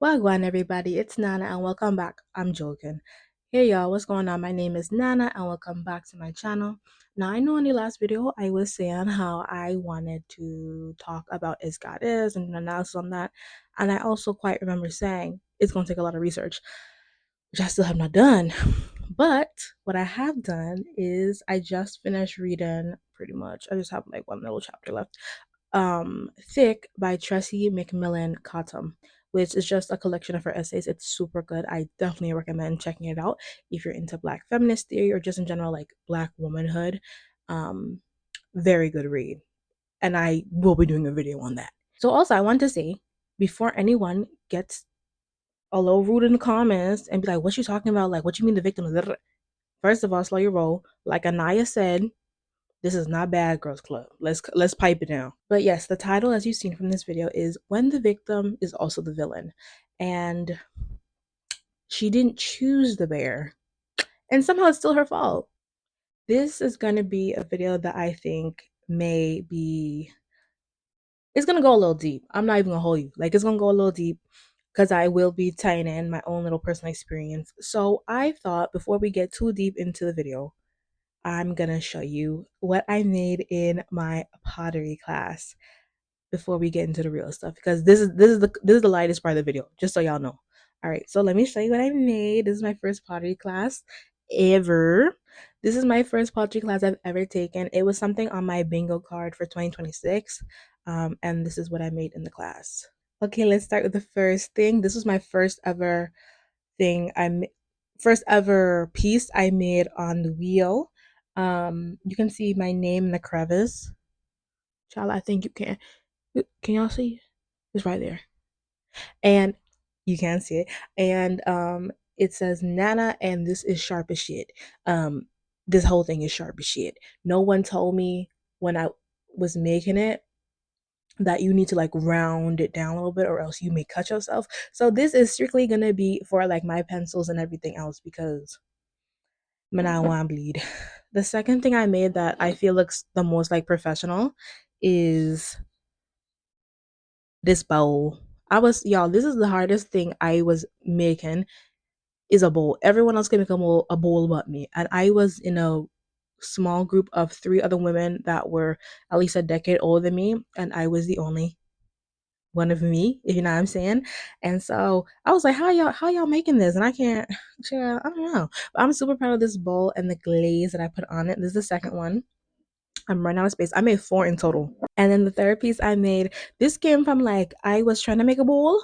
Wagwan everybody, it's Nana and welcome back. I'm joking. Hey y'all, what's going on? My name is Nana and welcome back to my channel. Now I know in the last video I was saying how I wanted to talk about is God is and an analysis on that. And I also quite remember saying it's gonna take a lot of research, which I still have not done. But what I have done is I just finished reading pretty much. I just have like one little chapter left. Thick by Tressie McMillan Cottom, which is just a collection of her essays. It's super good. I definitely recommend checking it out if you're into Black feminist theory or just in general like Black womanhood. Um, very good read, and I will be doing a video on that. So also, I want to say before anyone gets a little rude in the comments and be like, "What you talking about? Like, what you mean the victim?" First of all, slow your roll. Like Anaya said, this is not Bad Girls Club. Let's pipe it down. But yes, the title, as you've seen from this video, is When the Victim is Also the Villain. And she didn't choose the bear. And somehow it's still her fault. This is going to be a video that I think may be... It's going to go a little deep. I'm not even going to hold you. Like, it's going to go a little deep because I will be tying in my own little personal experience. So I thought before we get too deep into the video, I'm going to show you what I made in my pottery class before we get into the real stuff, because this is the lightest part of the video, just so y'all know. All right, so let me show you what I made. This is my first pottery class ever. This is my first pottery class I've ever taken. It was something on my bingo card for 2026, and this is what I made in the class. Okay, let's start with the first thing. This was my first ever thing first ever piece I made on the wheel. You can see my name in the crevice. Child, I think you can y'all see? It's right there. And you can see it. And it says Nana, and this is sharp as shit. This whole thing is sharp as shit. No one told me when I was making it that you need to like round it down a little bit or else you may cut yourself. So this is strictly gonna be for like my pencils and everything else because man, I want to bleed. The second thing I made that I feel looks the most like professional is this bowl. Y'all, this is the hardest thing I was making is a bowl. Everyone else can make a bowl but me. And I was in a small group of 3 other women that were at least a decade older than me, and I was the only one of me, if you know what I'm saying. And so I was like, how y'all making this? And I can't, I don't know. But I'm super proud of this bowl and the glaze that I put on it. This is the second one. I'm running out of space. I made 4 in total. And then the third piece I made, this came from like, I was trying to make a bowl.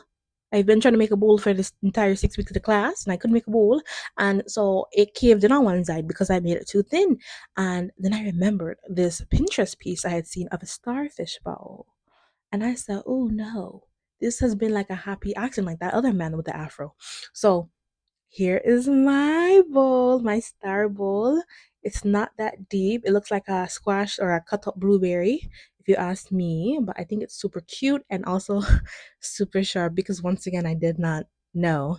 I've been trying to make a bowl for this entire 6 weeks of the class and I couldn't make a bowl. And so it caved in on one side because I made it too thin. And then I remembered this Pinterest piece I had seen of a starfish bowl. And I said, oh no, this has been like a happy accident, like that other man with the afro. So here is my bowl, my star bowl. It's not that deep. It looks like a squash or a cut up blueberry, if you ask me. But I think it's super cute and also super sharp because once again, I did not know.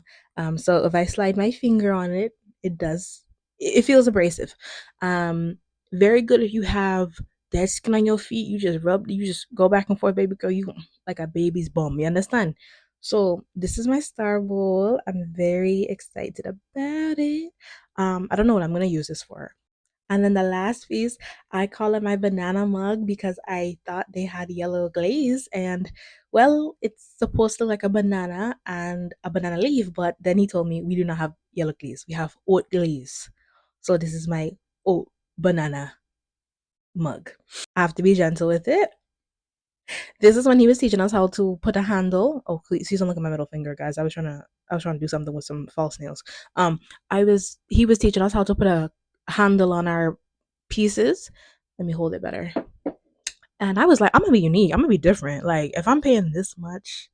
So if I slide my finger on it, it does. It feels abrasive. Very good if you have dead skin on your feet. You just go back and forth, baby girl. You like a baby's bum. You understand? So this is my star bowl. I'm very excited about it. I don't know what I'm gonna use this for. And then the last piece, I call it my banana mug because I thought they had yellow glaze and well, it's supposed to look like a banana and a banana leaf, but then he told me we do not have yellow glaze. We have oat glaze. So this is my oat banana mug. I have to be gentle with it. This is when he was teaching us how to put a handle. Oh, please don't look at my middle finger, guys. I was trying to do something with some false nails. He was teaching us how to put a handle on our pieces. Let me hold it better. And I was like, I'm gonna be unique. I'm gonna be different. Like, if I'm paying this much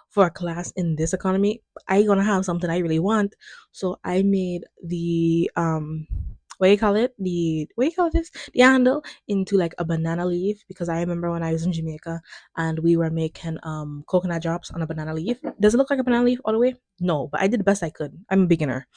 for a class in this economy, I gonna have something I really want. So I made the what do you call this? The handle into like a banana leaf because I remember when I was in Jamaica and we were making coconut drops on a banana leaf. Does it look like a banana leaf all the way? No, but I did the best I could. I'm a beginner.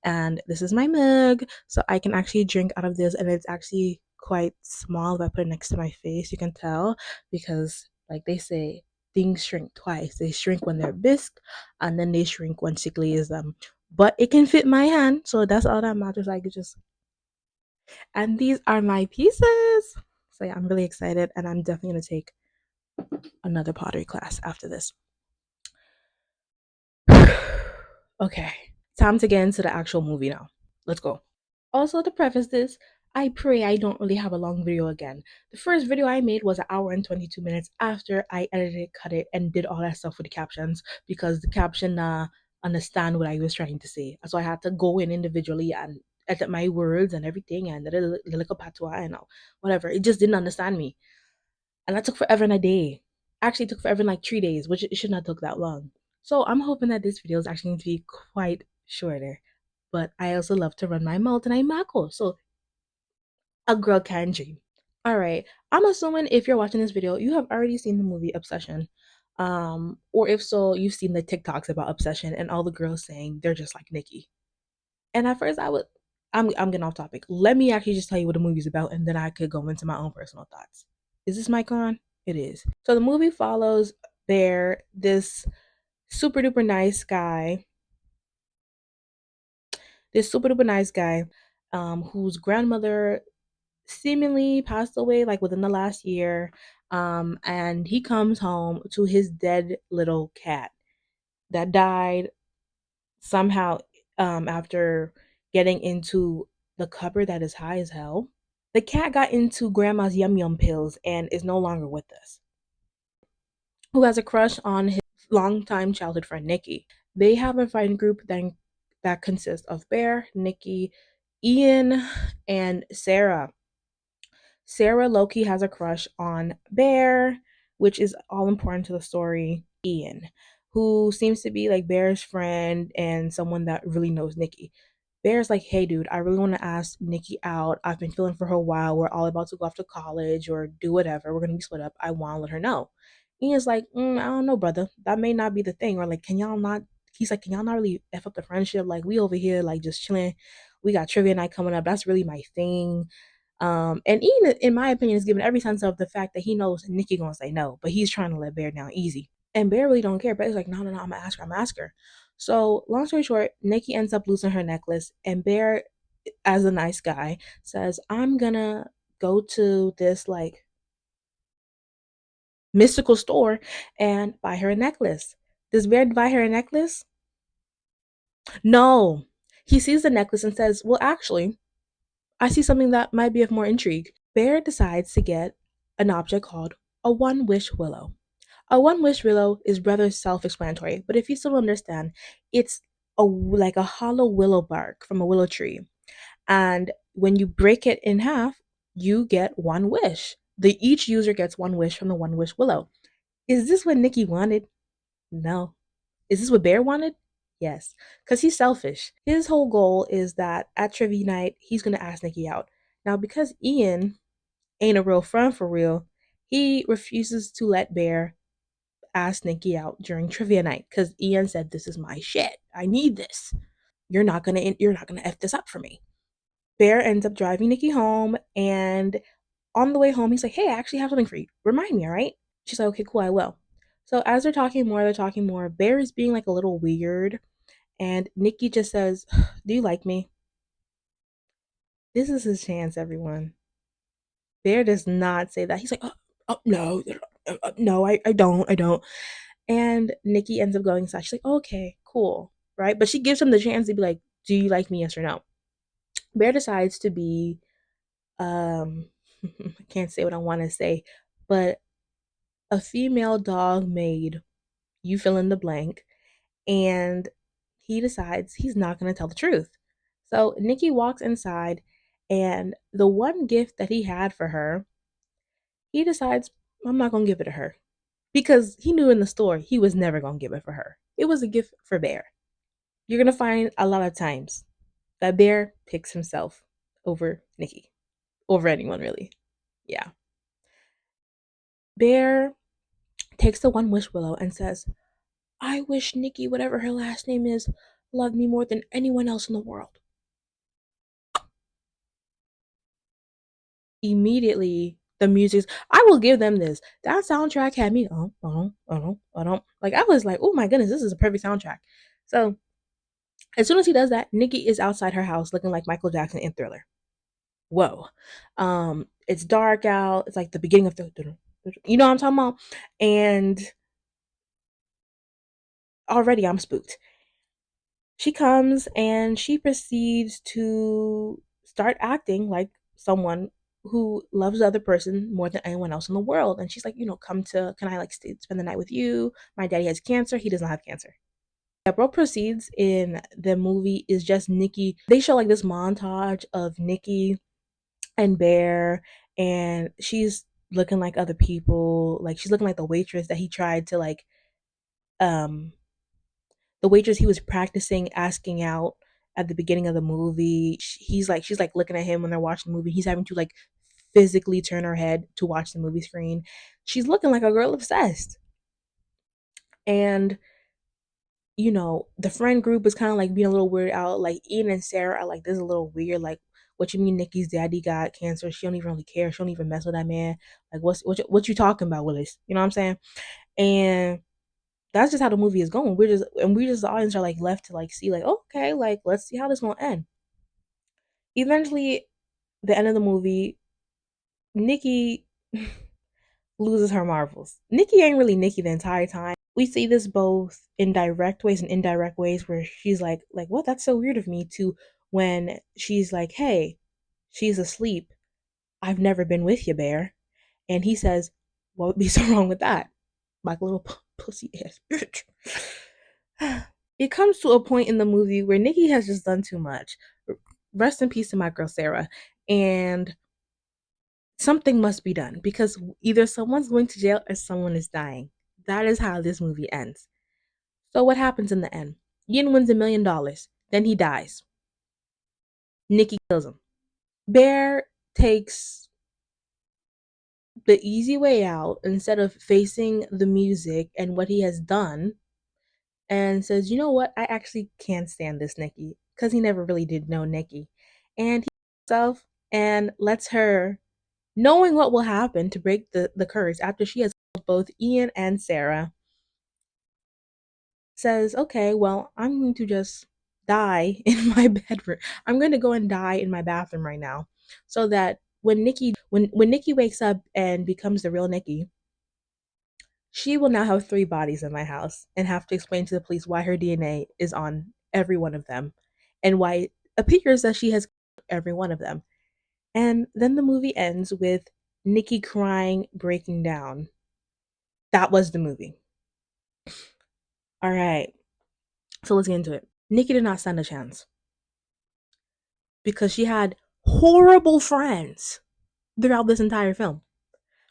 And this is my mug. So I can actually drink out of this and it's actually quite small if I put it next to my face. You can tell because like they say things shrink twice. They shrink when they're bisque, and then they shrink when she glaze them. But it can fit my hand, so that's all that matters. I could just, and these are my pieces. So yeah, I'm really excited, and I'm definitely gonna take another pottery class after this. Okay, time to get into the actual movie now. Let's go. Also, to preface this, I pray I don't really have a long video again. The first video I made was an hour and 22 minutes after I edited, cut it, and did all that stuff with the captions because the caption understand what I was trying to say. So I had to go in individually and edit my words and everything and the little patois and all, whatever. It just didn't understand me. And that took forever and a day. Actually, it took forever in like 3 days, which it should not took that long. So I'm hoping that this video is actually going to be quite shorter. But I also love to run my mouth and I macro. So a girl can dream. All right. I'm assuming if you're watching this video, you have already seen the movie Obsession. Or if so, you've seen the TikToks about Obsession and all the girls saying they're just like Nikki. And at first I'm getting off topic. Let me actually just tell you what the movie's about and then I could go into my own personal thoughts. Is this mic on? It is. So the movie follows Bear, this super duper nice guy, whose grandmother seemingly passed away like within the last year. And he comes home to his dead little cat that died somehow after getting into the cupboard that is high as hell. The cat got into grandma's yum yum pills and is no longer with us. Who has a crush on his longtime childhood friend Nikki. They have a friend group that consists of Bear, Nikki, Ian, and Sarah. Sarah Loki has a crush on Bear, which is all important to the story. Ian, who seems to be like Bear's friend and someone that really knows Nikki. Bear's like, hey, dude, I really want to ask Nikki out. I've been feeling for her a while. We're all about to go off to college or do whatever. We're going to be split up. I want to let her know. Ian's like, I don't know, brother. That may not be the thing. Or like, can y'all not? He's like, can y'all not really F up the friendship? Like, we over here, like, just chilling. We got trivia night coming up. That's really my thing. And Ian, in my opinion, is given every sense of the fact that he knows Nikki gonna say no, but he's trying to let Bear down easy. And Bear really don't care. Bear's like, no, I'm gonna ask her, I'm gonna ask her. So long story short, Nikki ends up losing her necklace, and Bear, as a nice guy, says, I'm gonna go to this like mystical store and buy her a necklace. Does Bear buy her a necklace? No. He sees the necklace and says, well, actually, I see something that might be of more intrigue. Bear decides to get an object called a one wish willow. A one wish willow is rather self explanatory, but if you still understand, it's like a hollow willow bark from a willow tree. And when you break it in half, you get one wish. Each user gets one wish from the one wish willow. Is this what Nikki wanted? No. Is this what Bear wanted? Yes, because he's selfish. His whole goal is that at trivia night, he's going to ask Nikki out. Now, because Ian ain't a real friend for real, he refuses to let Bear ask Nikki out during trivia night because Ian said, this is my shit. I need this. You're not gonna F this up for me. Bear ends up driving Nikki home, and on the way home, he's like, hey, I actually have something for you. Remind me, all right? She's like, okay, cool, I will. So as they're talking more. Bear is being like a little weird, and Nikki just says, do you like me? This is his chance, everyone. Bear does not say that. He's like, no, no, I don't. And Nikki ends up going inside. She's like, okay, cool, right? But she gives him the chance to be like, do you like me, yes or no? Bear decides to be, I can't say what I want to say, but a female dog maid, you fill in the blank, and he decides he's not going to tell the truth. So Nikki walks inside, and the one gift that he had for her, he decides, I'm not going to give it to her. Because he knew in the store he was never going to give it for her. It was a gift for Bear. You're going to find a lot of times that Bear picks himself over Nikki, over anyone really. Yeah. Bear takes the one wish willow and says, I wish Nikki, whatever her last name is, loved me more than anyone else in the world. Immediately, The music, I will give them this. That soundtrack had me, like, I was like, oh my goodness, this is a perfect soundtrack. So as soon as he does that, Nikki is outside her house looking like Michael Jackson in Thriller. Whoa. It's dark out. It's like the beginning of the, you know what I'm talking about? And already I'm spooked. She comes and she proceeds to start acting like someone who loves the other person more than anyone else in the world. And she's like, can I like spend the night with you? My daddy has cancer. He does not have cancer. What proceeds in the movie is just Nikki. They show like this montage of Nikki and Bear, and she's looking like other people. Like she's looking like the waitress that he tried to like, um, the waitress he was practicing asking out at the beginning of the movie. She's like looking at him when they're watching the movie. He's having to like physically turn her head to watch the movie screen. She's looking like a girl obsessed. And the friend group is kind of like being a little weird out. Like Ian and Sarah are like, this is a little weird. Like, what you mean Nikki's daddy got cancer? She don't even really care. She don't even mess with that man. Like, what you talking about, Willis? You know what I'm saying? And that's just how the movie is going. We just the audience are like left to like see like, oh, okay, like let's see how this gonna end. Eventually, the end of the movie, Nikki loses her marbles. Nikki ain't really Nikki the entire time. We see this both in direct ways and indirect ways where she's like, what? That's so weird of me, to when she's like, hey, she's asleep. I've never been with you, Bear. And he says, what would be so wrong with that? Like a little pussy ass bitch. It comes to a point in the movie where Nikki has just done too much. Rest in peace to my girl Sarah. And something must be done because either someone's going to jail or someone is dying. That is how this movie ends. So what happens in the end? Yin wins $1,000,000. Then he dies. Nikki kills him. Bear takes the easy way out instead of facing the music and what he has done, and says, you know what? I actually can't stand this Nikki, because he never really did know Nikki. And he himself and lets her, knowing what will happen to break the curse after she has killed both Ian and Sarah, says, okay, well, I'm going to just die in my bedroom. I'm going to go and die in my bathroom right now. So that when Nikki wakes up and becomes the real Nikki, she will now have 3 bodies in my house and have to explain to the police why her DNA is on every one of them and why it appears that she has killed every one of them. And then the movie ends with Nikki crying, breaking down. That was the movie. All right. So let's get into it. Nikki did not stand a chance because she had horrible friends throughout this entire film,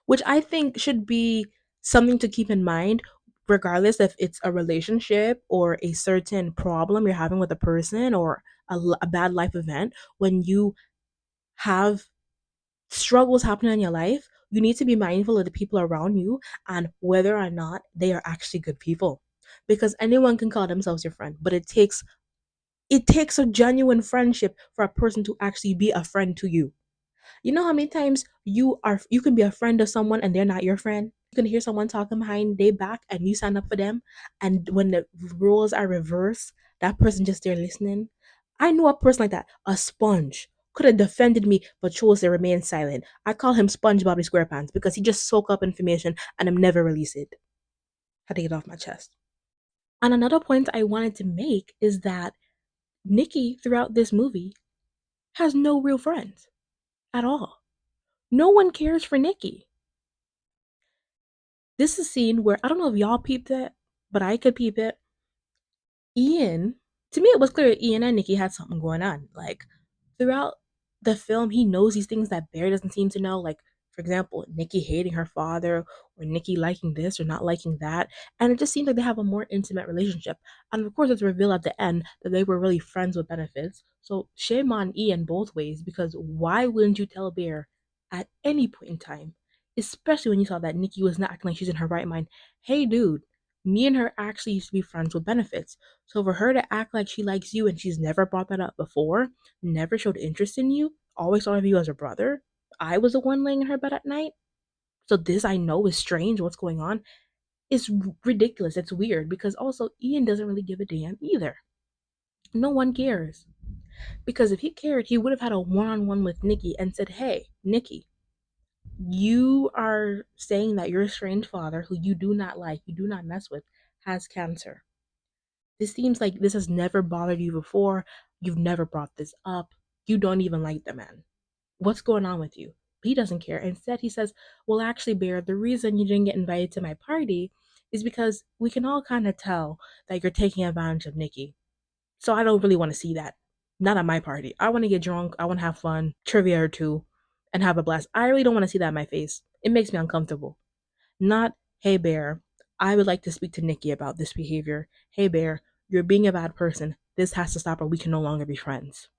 which I think should be something to keep in mind, regardless if it's a relationship or a certain problem you're having with a person or a bad life event. When you have struggles happening in your life, you need to be mindful of the people around you and whether or not they are actually good people. Because anyone can call themselves your friend, but it takes a genuine friendship for a person to actually be a friend to you. You know how many times you can be a friend of someone and they're not your friend? You can hear someone talking behind their back and you sign up for them, and when the roles are reversed, that person just there listening. I knew a person like that, a sponge. Could have defended me but chose to remain silent. I call him SpongeBob SquarePants because he just soak up information and I'm never release it. Had to get off my chest. And another point I wanted to make is that Nikki throughout this movie has no real friends at all. No one cares for Nikki. This is a scene where I don't know if y'all peeped it, but I could peep it. Ian, to me, it was clear Ian and Nikki had something going on. Like throughout the film, he knows these things that Bear doesn't seem to know. Like, for example, Nikki hating her father, or Nikki liking this or not liking that. And it just seems like they have a more intimate relationship. And of course, it's revealed at the end that they were really friends with benefits. So shame on Ian both ways, because why wouldn't you tell Bear at any point in time, especially when you saw that Nikki was not acting like she's in her right mind? Hey, dude, me and her actually used to be friends with benefits. So for her to act like she likes you and she's never brought that up before, never showed interest in you, always thought of you as a brother, I was the one laying in her bed at night, So this I know is strange. What's going on? It's ridiculous. It's weird because also Ian doesn't really give a damn either. No one cares. Because if he cared, he would have had a one on one with Nikki and said, "Hey, Nikki, you are saying that your estranged father, who you do not like, you do not mess with, has cancer. This seems like this has never bothered you before. You've never brought this up. You don't even like the man. What's going on with you?" He doesn't care. Instead, he says, "Well, actually, Bear, the reason you didn't get invited to my party is because we can all kind of tell that you're taking advantage of Nikki. So I don't really want to see that. Not at my party. I want to get drunk. I want to have fun, trivia or two, and have a blast. I really don't want to see that in my face. It makes me uncomfortable. Not, hey, Bear, I would like to speak to Nikki about this behavior. Hey, Bear, you're being a bad person. This has to stop or we can no longer be friends."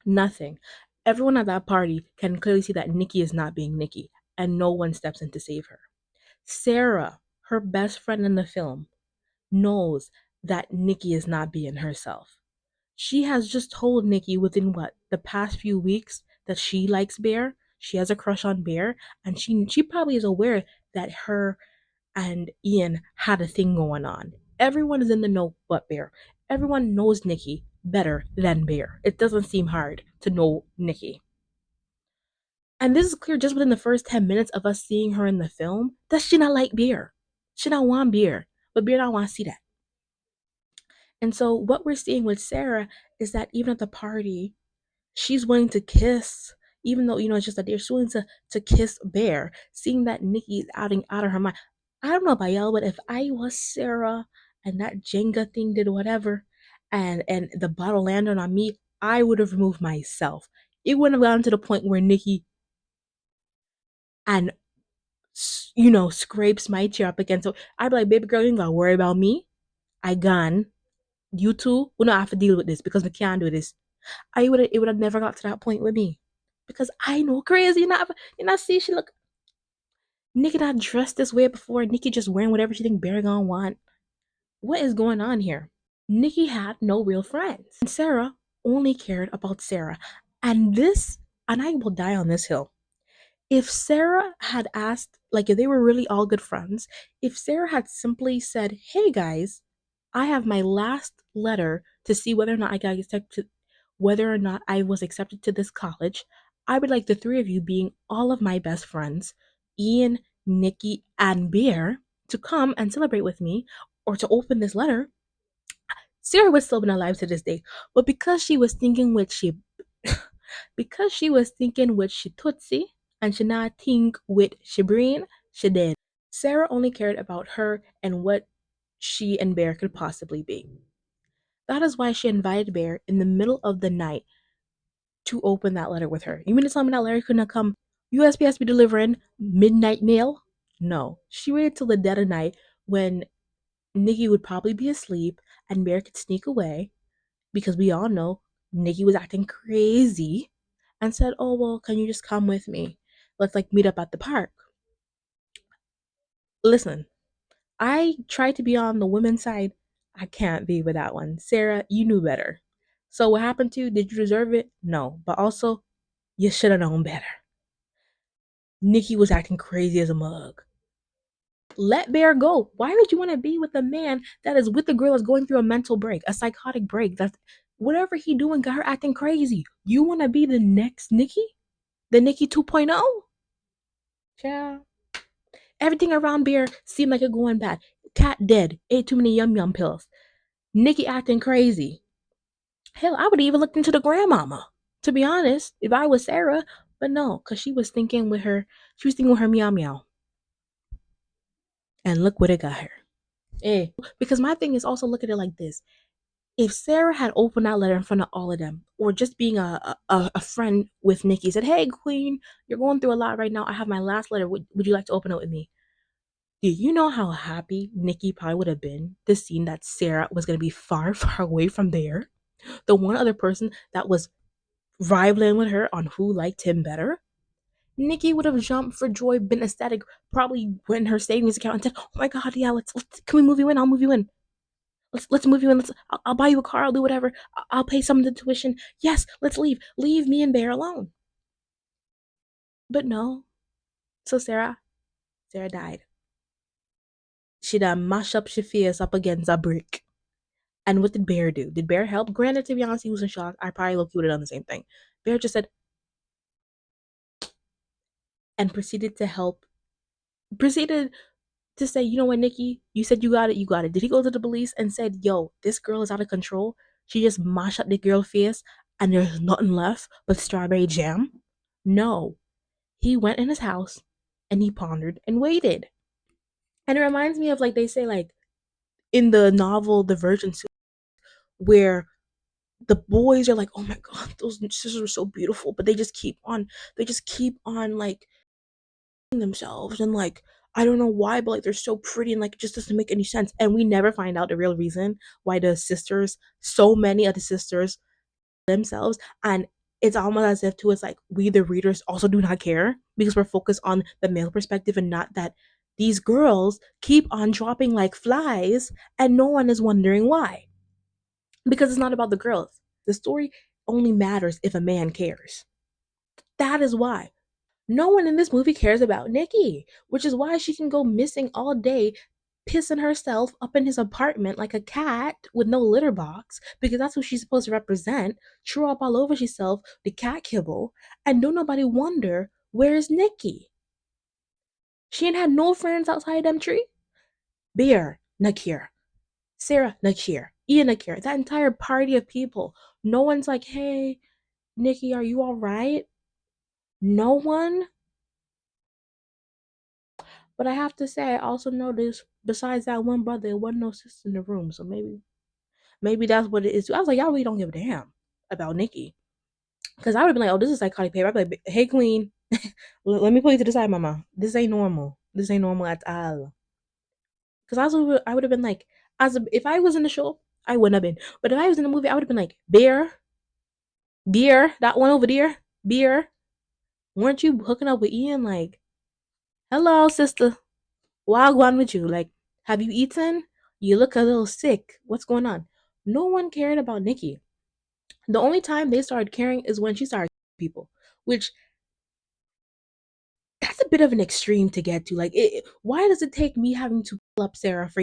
Nothing. Everyone at that party can clearly see that Nikki is not being Nikki, and no one steps in to save her. Sarah, her best friend in the film, knows that Nikki is not being herself. She has just told Nikki within what, the past few weeks, that she likes Bear. She has a crush on Bear, and she probably is aware that her and Ian had a thing going on. Everyone is in the know but Bear. Everyone knows Nikki better than Bear. It doesn't seem hard to know Nikki. And this is clear just within the first 10 minutes of us seeing her in the film that she not like beer. She not want beer. But beer don't want to see that. And so what we're seeing with Sarah is that even at the party, she's willing to kiss, even though, it's just that they're willing to kiss Bear, seeing that Nikki's outing out of her mind. I don't know about y'all, but if I was Sarah and that Jenga thing did whatever and the bottle landed on me, I would have removed myself. It wouldn't have gotten to the point where Nikki and scrapes my chair up against. So I'd be like, "Baby girl, you ain't gotta worry about me. I gone. You two, we don't have to deal with this because we can't do this." It would have never got to that point with me. Because I know crazy. You not see she look Nikki not dressed this way before. Nikki just wearing whatever she think Barry gonna want. What is going on here? Nikki had no real friends. And Sarah only cared about Sarah. And I will die on this hill. If Sarah had asked, like if they were really all good friends, if Sarah had simply said, "Hey guys, I have my last letter to see whether or not whether or not I was accepted to this college. I would like the three of you, being all of my best friends, Ian, Nikki, and Bear, to come and celebrate with me or to open this letter." Sarah would still been alive to this day. But because she was thinking with she Tootsie and she not think with she brain, she did. Sarah only cared about her and what she and Bear could possibly be. That is why she invited Bear in the middle of the night to open that letter with her. You mean to tell me that Larry couldn't have come USPS be delivering midnight mail? No. She waited till the dead of night when Nikki would probably be asleep and Bear could sneak away because we all know Nikki was acting crazy and said, "Oh, well, can you just come with me? Let's like meet up at the park." Listen, I tried to be on the women's side. I can't be with that one. Sarah, you knew better. So what happened to you? Did you deserve it? No. But also, you should have known better. Nikki was acting crazy as a mug. Let Bear go. Why would you want to be with a man that is with the girl that's going through a mental break, a psychotic break? That's whatever he doing got her acting crazy. You want to be the next Nikki? The Nikki 2.0? Yeah. Everything around Bear seemed like it going bad. Cat dead. Ate too many yum yum pills. Nikki acting crazy. Hell, I would even looked into the grandmama. To be honest, if I was Sarah, but no, cause she was thinking with her meow meow. And look what it got her. Eh. Because my thing is also look at it like this. If Sarah had opened that letter in front of all of them, or just being a friend with Nikki, said, "Hey, Queen, you're going through a lot right now. I have my last letter. Would you like to open it with me?" Do you know how happy Nikki probably would have been to seeing that Sarah was going to be far, far away from there? The one other person that was rivaling with her on who liked him better? Nikki would have jumped for joy, been ecstatic, probably went in her savings account and said, "Oh my God, yeah, let's can we move you in? I'll move you in. Let's move you in. I'll buy you a car. I'll do whatever. I'll pay some of the tuition. Yes, let's leave. Leave me and Bear alone." But no. So Sarah died. She done mash up she face up against a brick. And what did Bear do? Did Bear help? Granted, to be honest, he was in shock. I probably looked would have done the same thing. Bear just said and proceeded to help. Proceeded to say, you know what, Nikki, you said you got it, you got it. Did he go to the police and said, yo, this girl is out of control? She just mashed up the girl face and there's nothing left but strawberry jam? No. He went in his house and he pondered and waited. And it reminds me of like they say like in the novel The Virgin Suit, where the boys are like, oh my god, those sisters are so beautiful, but they just keep on like themselves and like I don't know why, but like they're so pretty and like it just doesn't make any sense. And we never find out the real reason why the sisters, so many of the sisters themselves, and it's almost as if too it's like we the readers also do not care because we're focused on the male perspective and not that these girls keep on dropping like flies and no one is wondering why. Because it's not about the girls. The story only matters if a man cares. That is why. No one in this movie cares about Nikki, which is why she can go missing all day, pissing herself up in his apartment like a cat with no litter box, because that's what she's supposed to represent, throw up all over herself, the cat kibble, and don't nobody wonder where's Nikki. She ain't had no friends outside them tree. Beer, Nakir. Sarah, Nakir. Ian, Nakir. That entire party of people. No one's like, hey, Nikki, are you all right? No one. But I have to say, I also noticed besides that one brother, there wasn't no sister in the room. So maybe that's what it is. I was like, y'all really don't give a damn about Nikki. Because I would have been like, oh, this is psychotic behavior. I'd be like, hey, queen, let me pull you to the side, mama. This ain't normal. This ain't normal at all. Because I would have been like, if I was in the show, I wouldn't have been. But if I was in the movie, I would have been like, beer, that one over there, beer. Weren't you hooking up with Ian? Like, hello, sister. What's going with you? Like, have you eaten? You look a little sick. What's going on? No one cared about Nikki. The only time they started caring is when she started people, which that's a bit of an extreme to get to. Like, why does it take me having to pull up Sarah for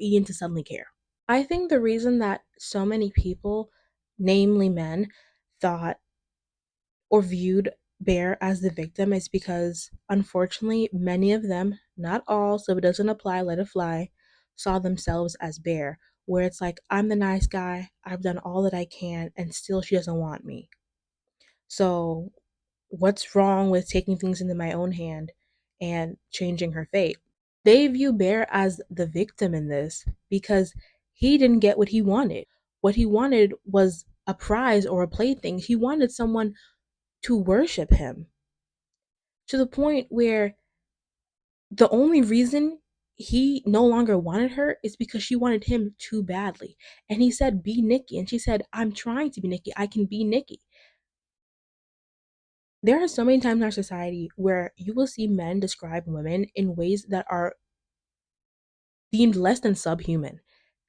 Ian to suddenly care? I think the reason that so many people, namely men, thought or viewed Bear as the victim is because, unfortunately, many of them, not all, so if it doesn't apply, let it fly, saw themselves as Bear, where it's like, I'm the nice guy, I've done all that I can, and still she doesn't want me. So, what's wrong with taking things into my own hand and changing her fate? They view Bear as the victim in this because he didn't get what he wanted. What he wanted was a prize or a plaything. He wanted someone to worship him to the point where the only reason he no longer wanted her is because she wanted him too badly. And he said, be Nikki. And she said, I'm trying to be Nikki. I can be Nikki. There are so many times in our society where you will see men describe women in ways that are deemed less than subhuman.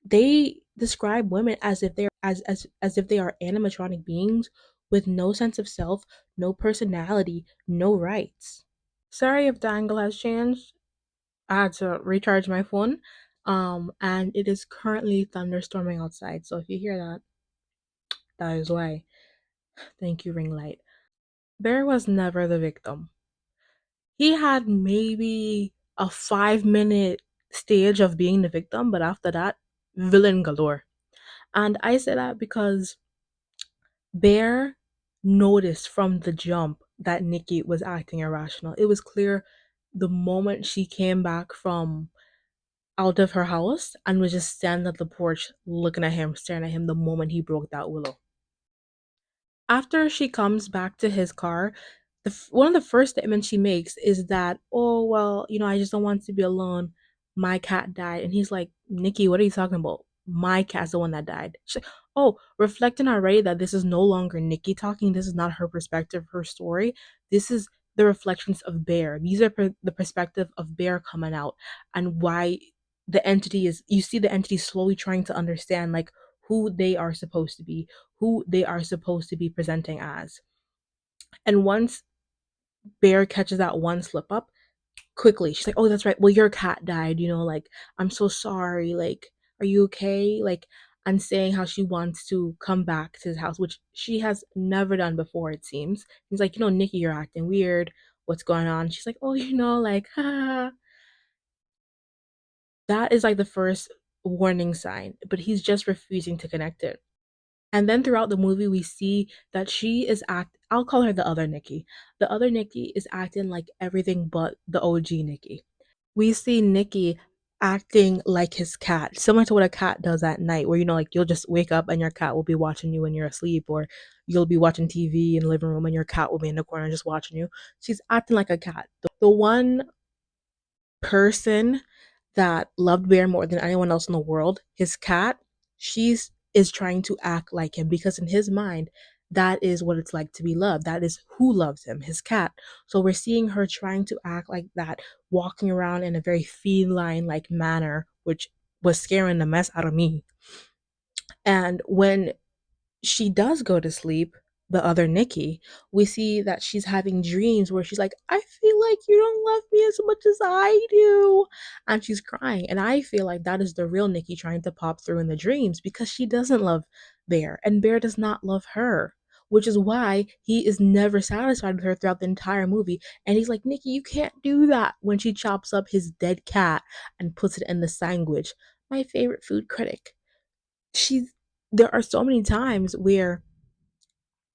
They describe women as if they're as if they are animatronic beings with no sense of self, no personality, no rights. Sorry if the angle has changed. I had to recharge my phone. And it is currently thunderstorming outside. So if you hear that, that is why. Thank you, ring light. Bear was never the victim. He had maybe a 5 minute stage of being the victim, but after that, villain galore. And I say that because Bear noticed from the jump that Nikki was acting irrational. It was clear the moment she came back from out of her house and was just standing at the porch looking at him, staring at him the moment he broke that willow. After she comes back to his car, one of the first statements she makes is that, oh, well, I just don't want to be alone. My cat died. And he's like, Nikki, what are you talking about? My cat's the one that died. She's like, oh, reflecting already that this is no longer Nikki talking. This is not her perspective, her story. This is the reflections of Bear. These are the perspective of Bear coming out and why the entity is, you see the entity slowly trying to understand like who they are supposed to be, who they are supposed to be presenting as. And once Bear catches that one slip up, quickly. She's like, "Oh, that's right. Well, your cat died, like, I'm so sorry. Like, are you okay?" Like, and saying how she wants to come back to his house, which she has never done before, it seems. He's like, "Nikki, you're acting weird. What's going on?" She's like, "Oh, like, ha." That is like the first warning sign, but he's just refusing to connect it. And then throughout the movie, we see that she is I'll call her the other Nikki. The other Nikki is acting like everything but the OG Nikki. We see Nikki acting like his cat, similar to what a cat does at night, where like you'll just wake up and your cat will be watching you when you're asleep, or you'll be watching TV in the living room and your cat will be in the corner just watching you. She's acting like a cat. The one person that loved Bear more than anyone else in the world, his cat, she's is trying to act like him because in his mind, that is what it's like to be loved. That is who loves him, his cat. So we're seeing her trying to act like that, walking around in a very feline like manner, which was scaring the mess out of me. And when she does go to sleep, the other Nikki, we see that she's having dreams where she's like, "I feel like you don't love me as much as I do." And she's crying. And I feel like that is the real Nikki trying to pop through in the dreams because she doesn't love Bear and Bear does not love her. Which is why he is never satisfied with her throughout the entire movie. And he's like, "Nikki, you can't do that," when she chops up his dead cat and puts it in the sandwich. My favorite food critic. She's There are so many times where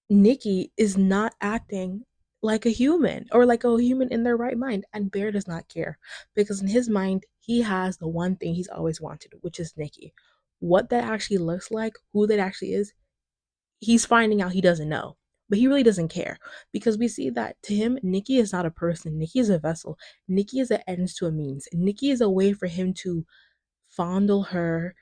Nikki is not acting like a human or like a human in their right mind, and Bear does not care because in his mind he has the one thing he's always wanted, which is Nikki. What that actually looks like, who that actually is, he's finding out he doesn't know. But he really doesn't care because we see that to him, Nikki is not a person. Nikki is a vessel. Nikki is an ends to a means. Nikki is a way for him to fondle her,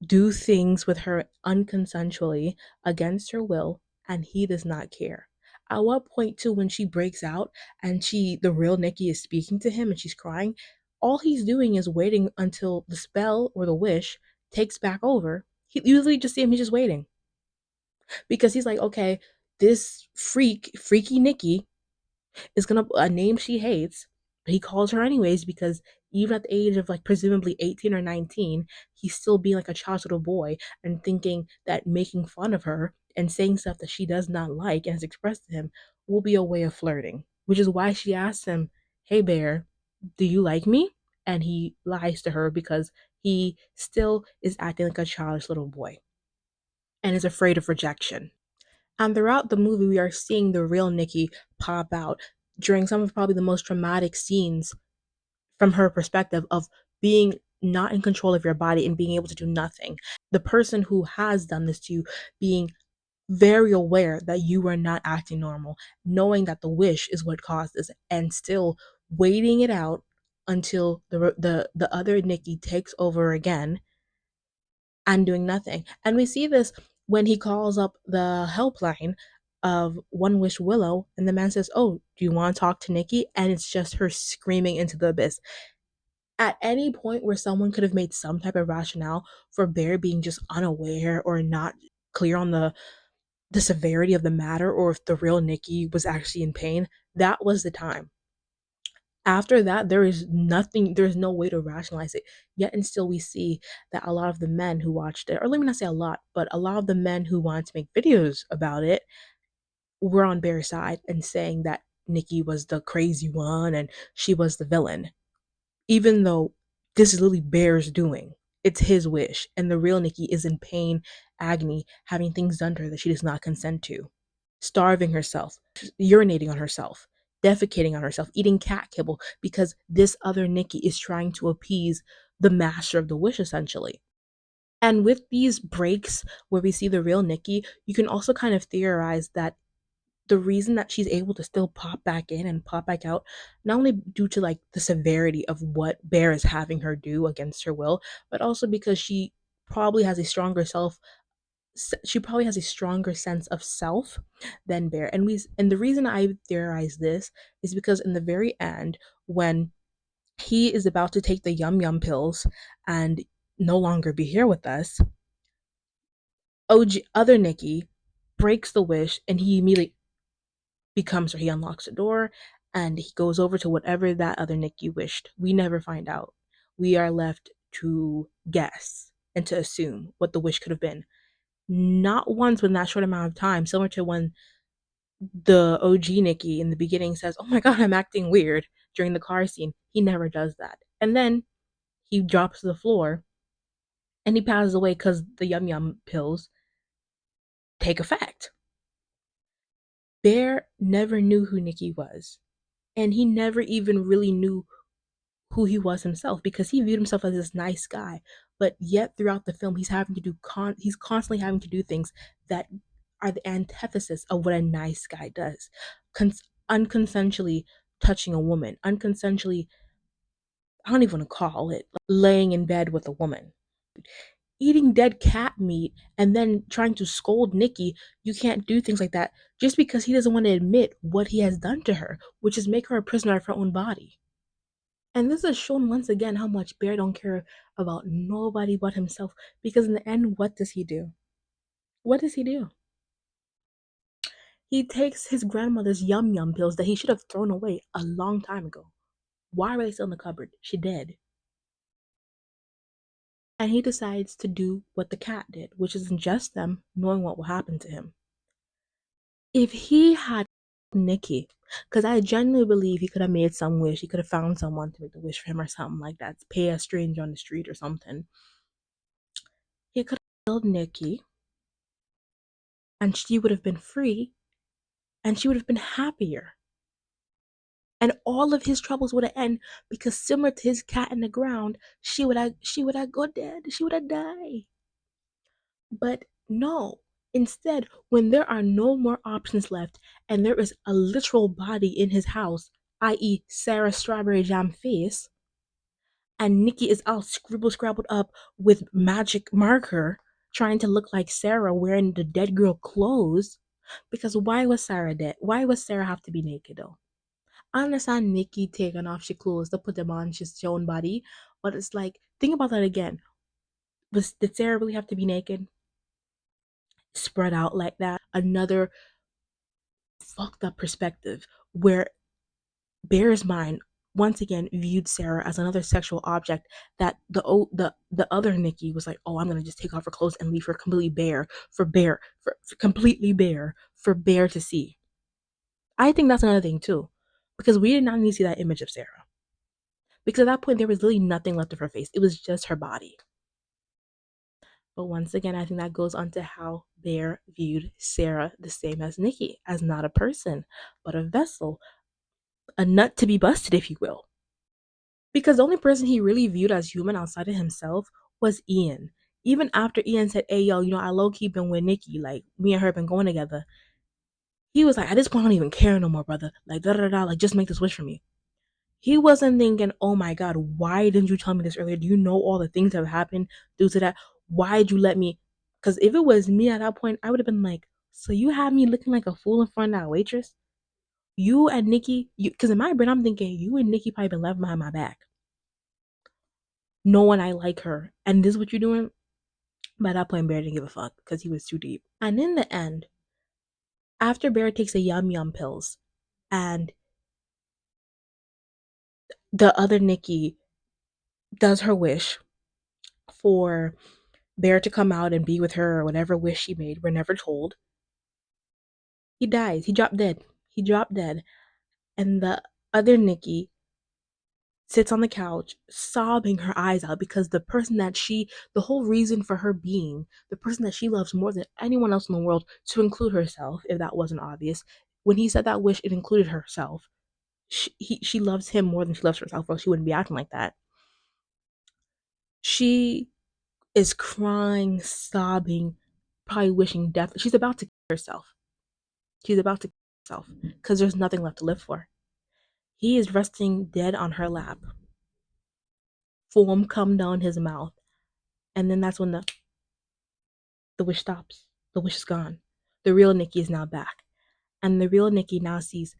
do things with her unconsensually against her will, and he does not care. At what point too, when she breaks out and the real Nikki is speaking to him and she's crying, all he's doing is waiting until the spell or the wish takes back over. He usually just see him, he's just waiting. Because he's like, okay, this freaky Nikki is gonna a name she hates. But he calls her anyways because even at the age of like presumably 18 or 19, he's still being like a child's little boy and thinking that making fun of her and saying stuff that she does not like and has expressed to him will be a way of flirting. Which is why she asks him, "Hey Bear, do you like me?" And he lies to her because he still is acting like a childish little boy and is afraid of rejection. And throughout the movie, we are seeing the real Nikki pop out during some of probably the most traumatic scenes from her perspective of being not in control of your body and being able to do nothing. The person who has done this to you being very aware that you are not acting normal, knowing that the wish is what caused this, and still waiting it out until the other Nikki takes over again and doing nothing. And we see this when he calls up the helpline of One Wish Willow, and the man says, "Oh, do you want to talk to Nikki?" And it's just her screaming into the abyss. At any point where someone could have made some type of rationale for Bear being just unaware or not clear on the severity of the matter, or if the real Nikki was actually in pain, that was the time. After that, there is nothing, there's no way to rationalize it. Yet and still we see that a lot of the men who watched it, or let me not say a lot, but a lot of the men who wanted to make videos about it were on Bear's side and saying that Nikki was the crazy one and she was the villain. Even though this is literally Bear's doing. It's his wish. And the real Nikki is in pain, agony, having things done to her that she does not consent to, starving herself, urinating on herself, defecating on herself, eating cat kibble because this other Nikki is trying to appease the master of the wish, essentially. And with these breaks where we see the real Nikki, you can also kind of theorize that the reason that she's able to still pop back in and pop back out, not only due to like the severity of what Bear is having her do against her will, but also because probably has a stronger self she probably has a stronger sense of self than Bear. And the reason I theorize this is because in the very end, when he is about to take the yum yum pills and no longer be here with us, OG other Nikki breaks the wish and he immediately becomes her. He unlocks the door and he goes over to whatever that other Nikki wished. We never find out. We are left to guess and to assume what the wish could have been. Not once within that short amount of time, similar to when the OG Nikki in the beginning says, "Oh my god, I'm acting weird" during the car scene. He never does that. And then he drops to the floor and he passes away because the yum yum pills take effect. Bear never knew who Nikki was. And he never even really knew who he was himself because he viewed himself as this nice guy. But yet throughout the film, he's constantly having to do things that are the antithesis of what a nice guy does. Unconsensually touching a woman, unconsensually, I don't even want to call it, laying in bed with a woman, eating dead cat meat, and then trying to scold Nikki. You can't do things like that just because he doesn't want to admit what he has done to her, which is make her a prisoner of her own body. And this has shown once again how much Bear don't care about nobody but himself. Because in the end, what does he do? What does he do? He takes his grandmother's yum yum pills that he should have thrown away a long time ago. Why are they still in the cupboard? She dead. And he decides to do what the cat did, which is ingest them, knowing what will happen to him. If he had Nikki, because I genuinely believe he could have made some wish, he could have found someone to make the wish for him or something like that, pay a stranger on the street or something. He could have killed Nikki, and she would have been free, and she would have been happier. And all of his troubles would have ended because similar to his cat in the ground, she would have go dead. She would have died. But no. Instead, when there are no more options left and there is a literal body in his house, i.e. Sarah Strawberry Jam face, and Nikki is all scrabbled up with magic marker, trying to look like Sarah wearing the dead girl clothes. Because why was Sarah dead? Why was Sarah have to be naked though? I understand Nikki taking off she clothes to put them on she's own body, but it's like think about that again. Did Sarah really have to be naked? Spread out like that? Another fucked up perspective where Bear's mind once again viewed Sarah as another sexual object that the other Nikki was like, oh, I'm gonna just take off her clothes and leave her completely bare for completely bare for Bear to see. I think that's another thing too, because we did not need to see that image of Sarah. Because at that point there was literally nothing left of her face. It was just her body. But once again, I think that goes on to how Bear viewed Sarah the same as Nikki, as not a person, but a vessel, a nut to be busted, if you will. Because the only person he really viewed as human outside of himself was Ian. Even after Ian said, hey, yo, I low key been with Nikki, like, me and her been going together. He was like, at this point, I don't even care no more, brother. Like, da da da, like, just make this wish for me. He wasn't thinking, oh my God, why didn't you tell me this earlier? Do you know all the things that have happened due to that? Why did you let me? Because if it was me at that point, I would have been like, so you had me looking like a fool in front of that waitress? You and Nikki, because in my brain, I'm thinking, you and Nikki probably been left behind my back. Knowing I like her. And this is what you're doing? By that point, Bear didn't give a fuck because he was too deep. And in the end, after Bear takes the yum yum pills and the other Nikki does her wish for Bear to come out and be with her or whatever wish she made, we're never told. He dies. He dropped dead. He dropped dead. And the other Nikki sits on the couch sobbing her eyes out because the whole reason for her being, the person that she loves more than anyone else in the world, to include herself, if that wasn't obvious, when he said that wish, it included herself. She loves him more than she loves herself, or she wouldn't be acting like that. She is crying, sobbing, probably wishing death. She's about to kill herself. She's about to kill herself because there's nothing left to live for. He is resting dead on her lap. Foam come down his mouth. And then that's when the wish stops. The wish is gone. The real Nikki is now back. And the real Nikki now sees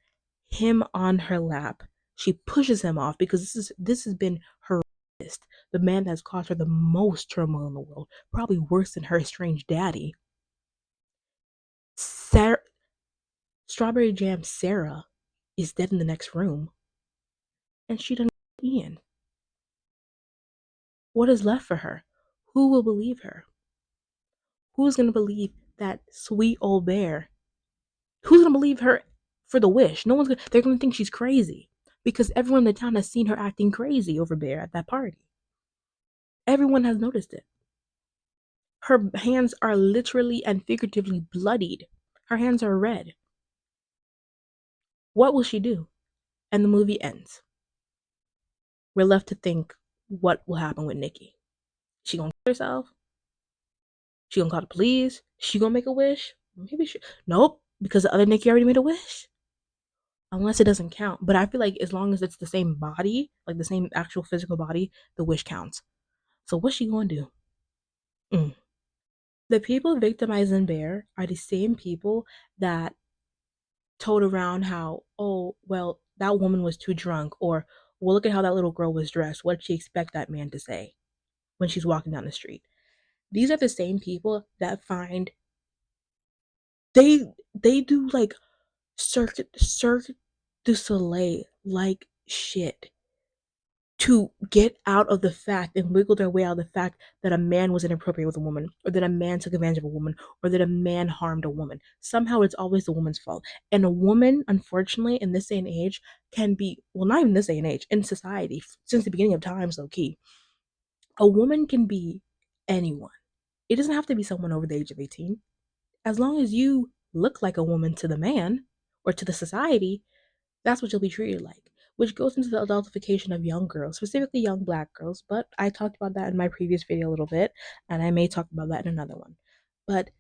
him on her lap. She pushes him off because this has been her rapist, the man that has caused her the most turmoil in the world, probably worse than her estranged daddy. Strawberry Jam Sarah is dead in the next room and she doesn't know Ian. What is left for her? Who will believe her? Who's going to believe that sweet old bear? Who's going to believe her for the wish? No one's going to, they're going to think she's crazy because everyone in the town has seen her acting crazy over Bear at that party. Everyone has noticed it. Her hands are literally and figuratively bloodied. Her hands are red. What will she do? And the movie ends. We're left to think what will happen with Nikki. She gonna kill herself? She gonna call the police? She gonna make a wish? Maybe she. Nope, because the other Nikki already made a wish. Unless it doesn't count. But I feel like as long as it's the same body, like the same actual physical body, the wish counts. So what's she gonna do? Mm. The people victimizing Bear are the same people that told around how, oh, well, that woman was too drunk, or, well, look at how that little girl was dressed. What did she expect that man to say when she's walking down the street? These are the same people that find they they do like Cirque du Soleil like shit to get out of the fact and wiggle their way out of the fact that a man was inappropriate with a woman, or that a man took advantage of a woman, or that a man harmed a woman. Somehow it's always the woman's fault. And a woman, unfortunately, in this day and age, can be, well, not even this day and age, in society, since the beginning of time, low key, a woman can be anyone. It doesn't have to be someone over the age of 18. As long as you look like a woman to the man or to the society, that's what you'll be treated like, which goes into the adultification of young girls, specifically young black girls. But I talked about that in my previous video a little bit, and I may talk about that in another one. But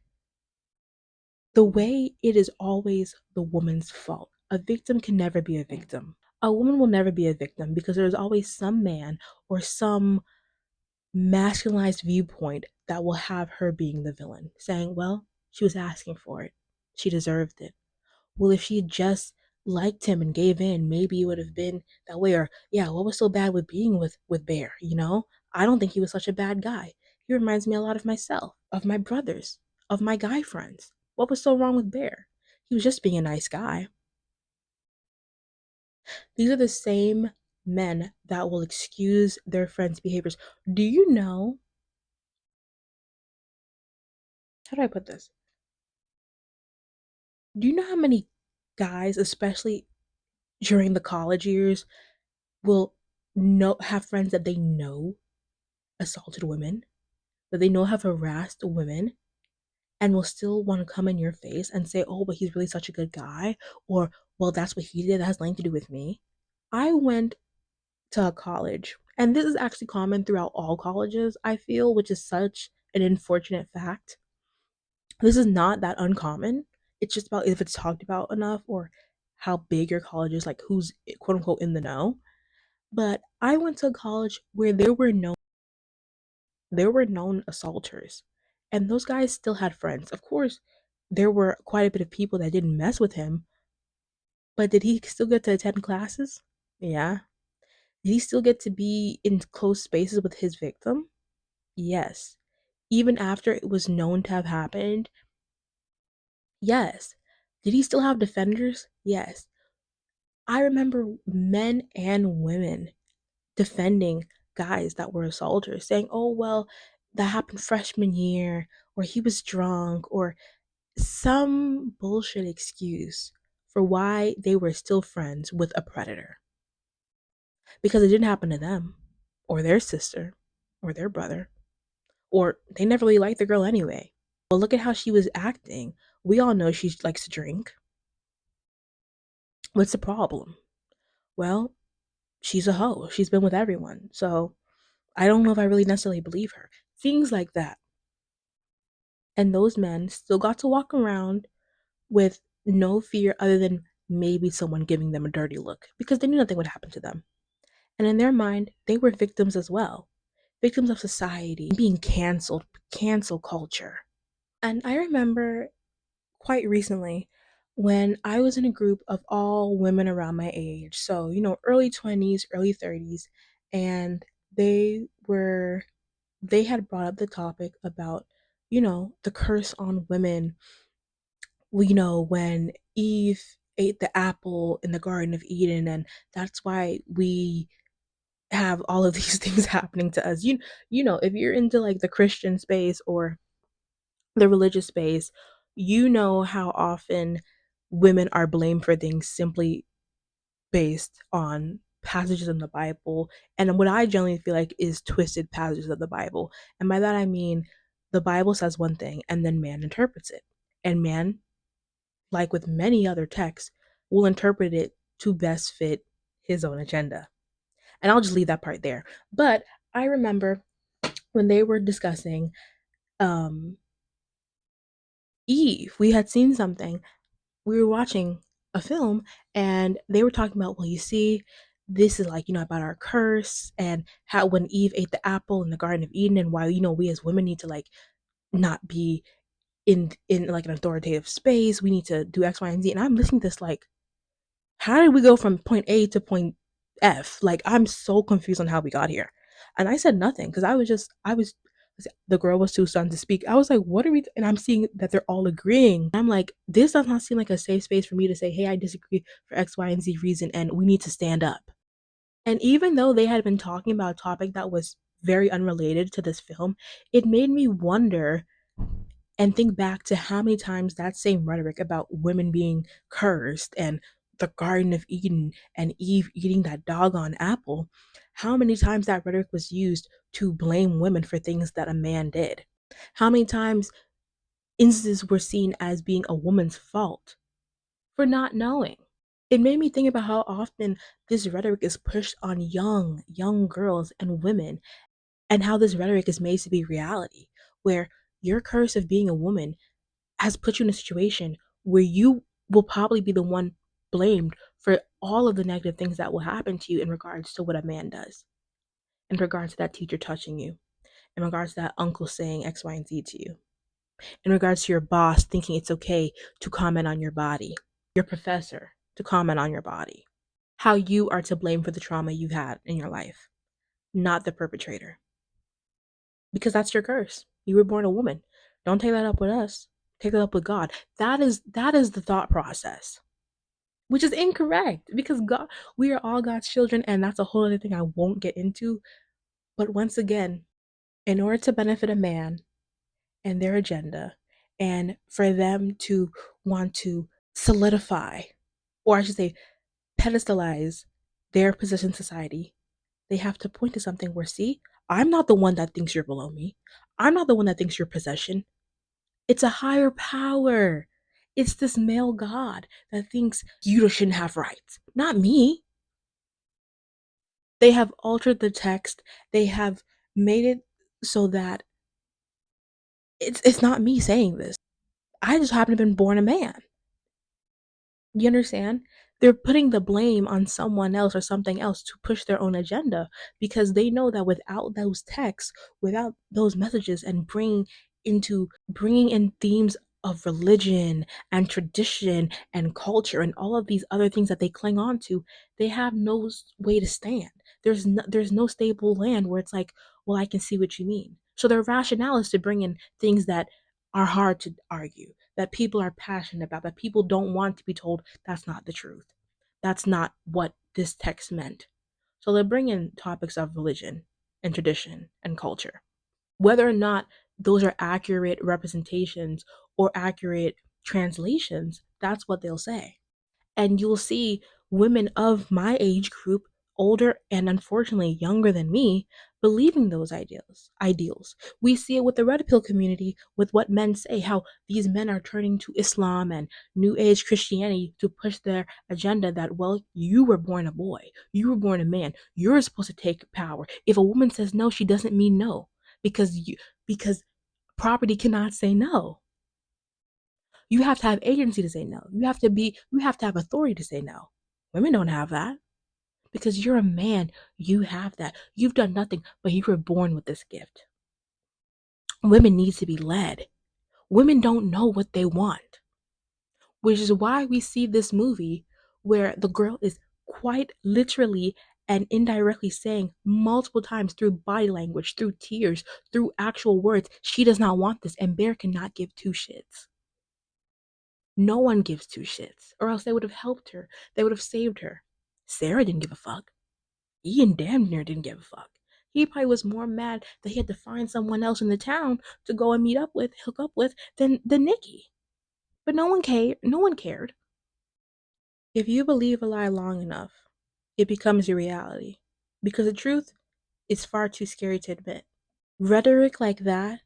the way it is always the woman's fault. A victim can never be a victim. A woman will never be a victim because there's always some man or some masculinized viewpoint that will have her being the villain, saying, well, she was asking for it. She deserved it. Well, if she had just liked him and gave in, maybe it would have been that way. Or, yeah, what was so bad with being with Bear? You know, I don't think he was such a bad guy. He reminds me a lot of myself, of my brothers, of my guy friends. What was so wrong with Bear? He was just being a nice guy. These are the same men that will excuse their friends' behaviors. Do you know? How do I put this? Do you know how many guys, especially during the college years, will have friends that they know assaulted women, that they know have harassed women, and will still want to come in your face and say, oh, but he's really such a good guy, or, well, that's what he did, that has nothing to do with me. I went to a college, and this is actually common throughout all colleges, I feel, which is such an unfortunate fact. This is not that uncommon. It's just about if it's talked about enough, or how big your college is, like who's quote unquote in the know. But I went to a college where there were known assaulters, and those guys still had friends. Of course, there were quite a bit of people that didn't mess with him, but did he still get to attend classes? Yeah. Did he still get to be in close spaces with his victim? Yes. Even after it was known to have happened? Yes. Did he still have defenders? Yes. I remember men and women defending guys that were assaulters, saying, oh, well, that happened freshman year, or he was drunk, or some bullshit excuse for why they were still friends with a predator. Because it didn't happen to them, or their sister, or their brother, or they never really liked the girl anyway. Well, look at how she was acting. We all know she likes to drink. What's the problem? Well, she's a hoe. She's been with everyone. So I don't know if I really necessarily believe her. Things like that. And those men still got to walk around with no fear other than maybe someone giving them a dirty look because they knew nothing would happen to them. And in their mind, they were victims as well, victims of society, being canceled, cancel culture. And I remember quite recently when I was in a group of all women around my age. So, early 20s, early 30s, and they were they had brought up the topic about, the curse on women. When Eve ate the apple in the Garden of Eden, and that's why we have all of these things happening to us. You know, if you're into like the Christian space or the religious space, you know how often women are blamed for things simply based on passages in the Bible, and what I generally feel like is twisted passages of the Bible. And by that I mean the Bible says one thing and then man interprets it. And man, like with many other texts, will interpret it to best fit his own agenda. And I'll just leave that part there. But I remember when they were discussing um Eve, we had seen something. We were watching a film and they were talking about, well, you see, this is like, about our curse and how when Eve ate the apple in the Garden of Eden and why, we as women need to like not be in like an authoritative space. We need to do X, Y, and Z. And I'm listening to this like, how did we go from point A to point F? Like, I'm so confused on how we got here. And I said nothing because I was, the girl was too stunned to speak. I was like, what are we, and I'm seeing that they're all agreeing. I'm like, this does not seem like a safe space for me to say, hey, I disagree for X, Y, and Z reason, and we need to stand up. And even though they had been talking about a topic that was very unrelated to this film, it made me wonder and think back to how many times that same rhetoric about women being cursed and the Garden of Eden and Eve eating that doggone apple, how many times that rhetoric was used to blame women for things that a man did. How many times instances were seen as being a woman's fault for not knowing. It made me think about how often this rhetoric is pushed on young girls and women, and how this rhetoric is made to be reality, where your curse of being a woman has put you in a situation where you will probably be the one blamed for all of the negative things that will happen to you in regards to what a man does, in regards to that teacher touching you, in regards to that uncle saying X, Y, and Z to you, in regards to your boss thinking it's okay to comment on your body, your professor to comment on your body. How you are to blame for the trauma you've had in your life, not the perpetrator. Because that's your curse. You were born a woman. Don't take that up with us. Take it up with God. That is the thought process, which is incorrect because God, we are all God's children, and that's a whole other thing I won't get into. But once again, in order to benefit a man and their agenda, and for them to want to solidify, or I should say, pedestalize their position in society, they have to point to something where, see, I'm not the one that thinks you're below me. I'm not the one that thinks you're possession. It's a higher power. It's this male god that thinks you shouldn't have rights, not me. They have altered the text. They have made it so that it's not me saying this. I just happen to have been born a man. You understand? They're putting the blame on someone else or something else to push their own agenda because they know that without those texts, without those messages and bringing in themes of religion and tradition and culture and all of these other things that they cling on to, they have no way to stand. There's no stable land where it's like, well, I can see what you mean. So their rationale is to bring in things that are hard to argue, that people are passionate about, that people don't want to be told that's not the truth. That's not what this text meant. So they bring in topics of religion and tradition and culture. Whether or not those are accurate representations or accurate translations, that's what they'll say. And you'll see women of my age group, older and unfortunately younger than me, believing those ideals. We see it with the red pill community, with what men say, how these men are turning to Islam and new age Christianity to push their agenda that, well, you were born a boy, you were born a man, you're supposed to take power. If a woman says no, she doesn't mean no, because property cannot say no. You have to have agency to say no. You have to have authority to say no. Women don't have that. Because you're a man, you have that. You've done nothing, but you were born with this gift. Women need to be led. Women don't know what they want, which is why we see this movie where the girl is quite literally and indirectly saying multiple times through body language, through tears, through actual words, she does not want this, and Bear cannot give two shits. No one gives two shits, or else they would have helped her. They would have saved her. Sarah didn't give a fuck. Ian damn near didn't give a fuck. He probably was more mad that he had to find someone else in the town to go and meet up with, hook up with, than Nikki. But no one cared. No one cared. If you believe a lie long enough, it becomes your reality. Because the truth is far too scary to admit. Rhetoric like that,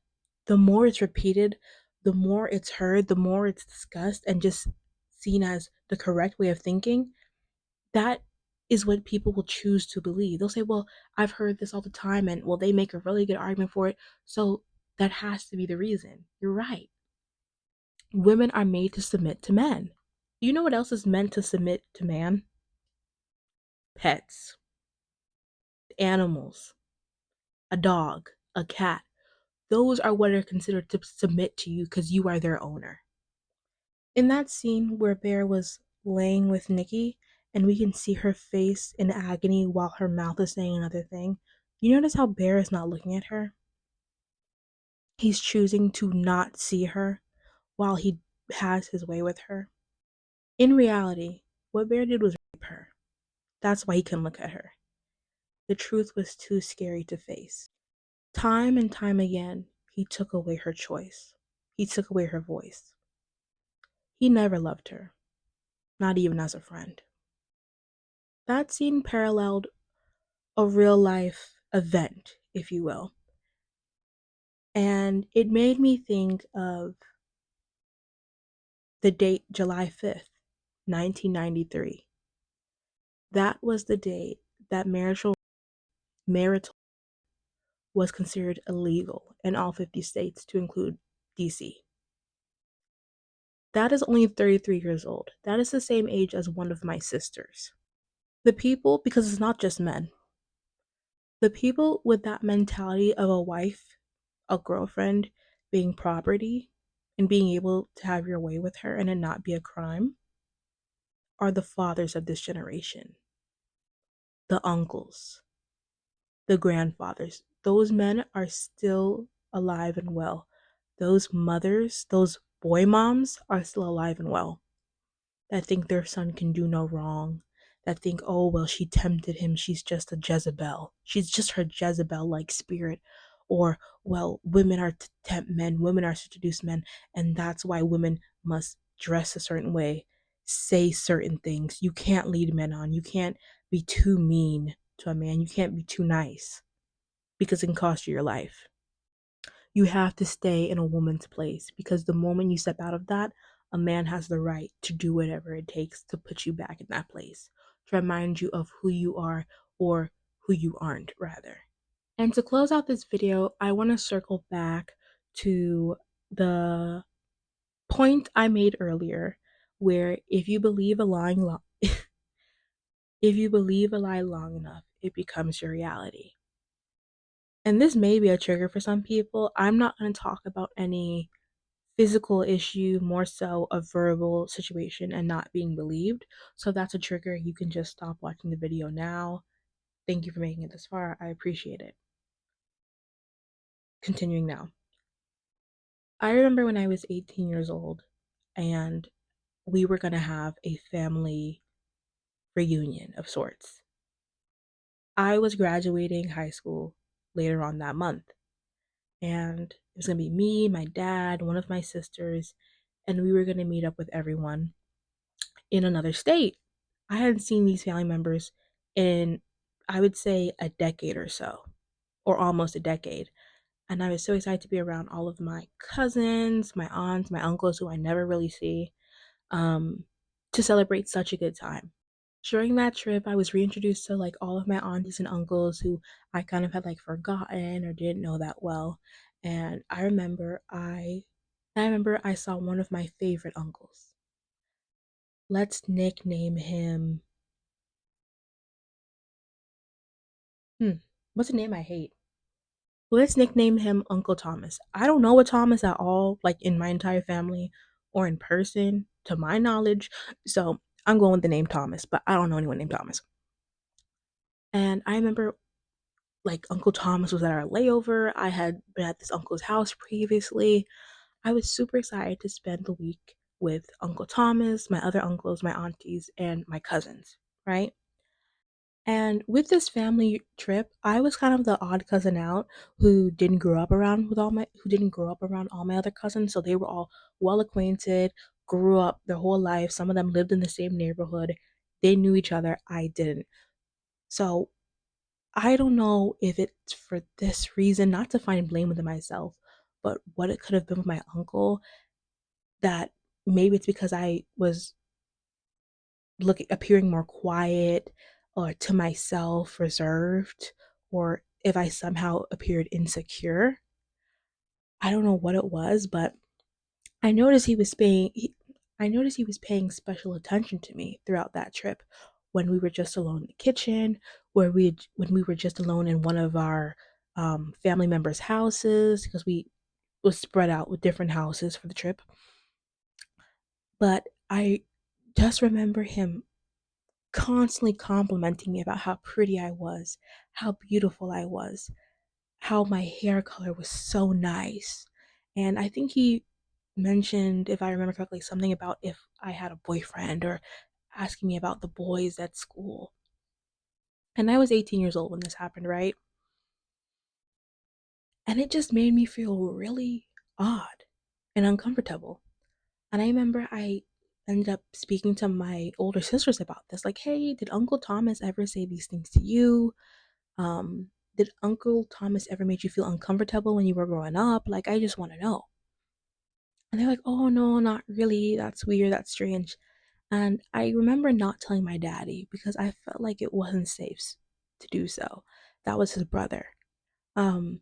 the more it's repeated, the more it's heard, the more it's discussed and just seen as the correct way of thinking, that is what people will choose to believe. They'll say, well, I've heard this all the time, and well, they make a really good argument for it. So that has to be the reason. You're right. Women are made to submit to men. You know what else is meant to submit to man? Pets, animals, a dog, a cat. Those are what are considered to submit to you because you are their owner. In that scene where Bear was laying with Nikki and we can see her face in agony while her mouth is saying another thing, you notice how Bear is not looking at her? He's choosing to not see her while he has his way with her. In reality, what Bear did was rape her. That's why he couldn't look at her. The truth was too scary to face. Time and time again, he took away her choice. He took away her voice. He never loved her, not even as a friend. That scene paralleled a real life event, if you will. And it made me think of the date July 5th, 1993. That was the date that marital was considered illegal in all 50 states to include DC. That is only 33 years old. That is the same age as one of my sisters. The people, because it's not just men, the people with that mentality of a wife, a girlfriend being property and being able to have your way with her and it not be a crime are the fathers of this generation, the uncles, the grandfathers. Those men are still alive and well. Those mothers, those boy moms are still alive and well, that think their son can do no wrong, that think, oh, well, she tempted him. She's just a Jezebel. She's just her Jezebel like spirit. Or, well, women are to tempt men, women are to seduce men, and that's why women must dress a certain way, say certain things. You can't lead men on. You can't be too mean to a man. You can't be too nice because it can cost you your life. You have to stay in a woman's place because the moment you step out of that, a man has the right to do whatever it takes to put you back in that place, to remind you of who you are or who you aren't, rather. And to close out this video, I want to circle back to the point I made earlier where if you believe a lie if you believe a lie long enough, it becomes your reality. And this may be a trigger for some people. I'm not going to talk about any physical issue, more so a verbal situation and not being believed. So if that's a trigger, you can just stop watching the video now. Thank you for making it this far. I appreciate it. Continuing now. I remember when I was 18 years old and we were going to have a family reunion of sorts. I was graduating high school later on that month, and it was going to be me, my dad, one of my sisters, and we were going to meet up with everyone in another state. I hadn't seen these family members in, I would say, a decade or so, or almost a decade. And I was so excited to be around all of my cousins, my aunts, my uncles, who I never really see, to celebrate such a good time. During that trip, I was reintroduced to like all of my aunties and uncles who I kind of had like forgotten or didn't know that well. And I remember I saw one of my favorite uncles. Let's nickname him. What's a name I hate? Let's nickname him Uncle Thomas. I don't know a Thomas at all, like in my entire family or in person, to my knowledge. So I'm going with the name Thomas, but I don't know anyone named Thomas. And I remember like Uncle Thomas was at our layover. I had been at this uncle's house previously. I was super excited to spend the week with Uncle Thomas, my other uncles, my aunties, and my cousins, right? And with this family trip, I was kind of the odd cousin out who didn't grow up around all my other cousins, so they were all well acquainted, grew up their whole life. Some of them lived in the same neighborhood. They knew each other. I didn't. So I don't know if it's for this reason, not to find blame within myself, but what it could have been with my uncle, that maybe it's because I was looking appearing more quiet or to myself reserved, or if I somehow appeared insecure. I don't know what it was, but I noticed I noticed he was paying special attention to me throughout that trip, when we were just alone in the kitchen, when we were just alone in one of our family members' houses, because we was spread out with different houses for the trip. But I just remember him constantly complimenting me about how pretty I was, how beautiful I was, how my hair color was so nice. And I think he mentioned, if I remember correctly, something about if I had a boyfriend, or asking me about the boys at school. And I was 18 years old when this happened, right? And it just made me feel really odd and uncomfortable. And I remember I ended up speaking to my older sisters about this. Like, hey, did Uncle Thomas ever say these things to you? Did Uncle Thomas ever make you feel uncomfortable when you were growing up? Like, I just want to know. And they're like, oh, no, not really. That's weird. That's strange. And I remember not telling my daddy because I felt like it wasn't safe to do so. That was his brother. Um,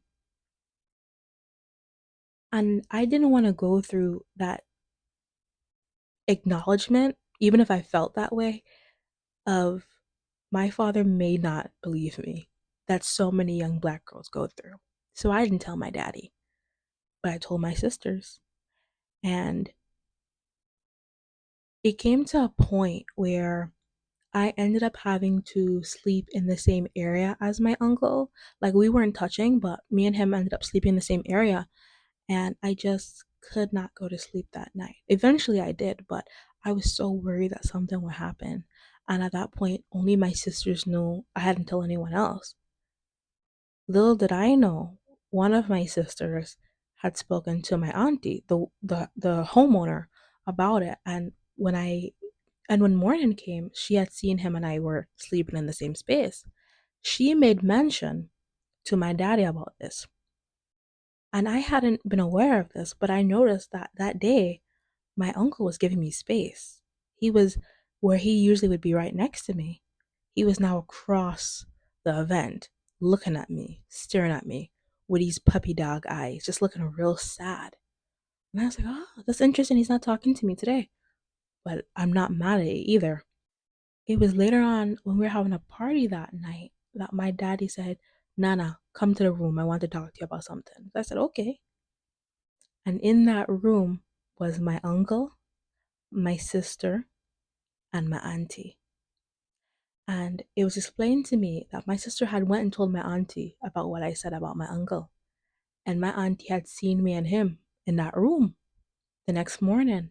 and I didn't want to go through that acknowledgement, even if I felt that way, of my father may not believe me, that so many young black girls go through. So I didn't tell my daddy, but I told my sisters. And it came to a point where I ended up having to sleep in the same area as my uncle. Like, we weren't touching, but me and him ended up sleeping in the same area. And I just could not go to sleep that night. Eventually I did, but I was so worried that something would happen. And at that point, only my sisters knew. I hadn't told anyone else. Little did I know, one of my sisters had spoken to my auntie, the homeowner, about it. And when morning came, she had seen him and I were sleeping in the same space. She made mention to my daddy about this. And I hadn't been aware of this, but I noticed that that day, my uncle was giving me space. He was where he usually would be right next to me. He was now across the event, looking at me, staring at me with these puppy dog eyes, just looking real sad. And I was like, oh, that's interesting. He's not talking to me today. But I'm not mad at it either. It was later on when we were having a party that night that my daddy said, Nana, come to the room. I want to talk to you about something. I said, okay. And in that room was my uncle, my sister, and my auntie. And it was explained to me that my sister had went and told my auntie about what I said about my uncle. And my auntie had seen me and him in that room the next morning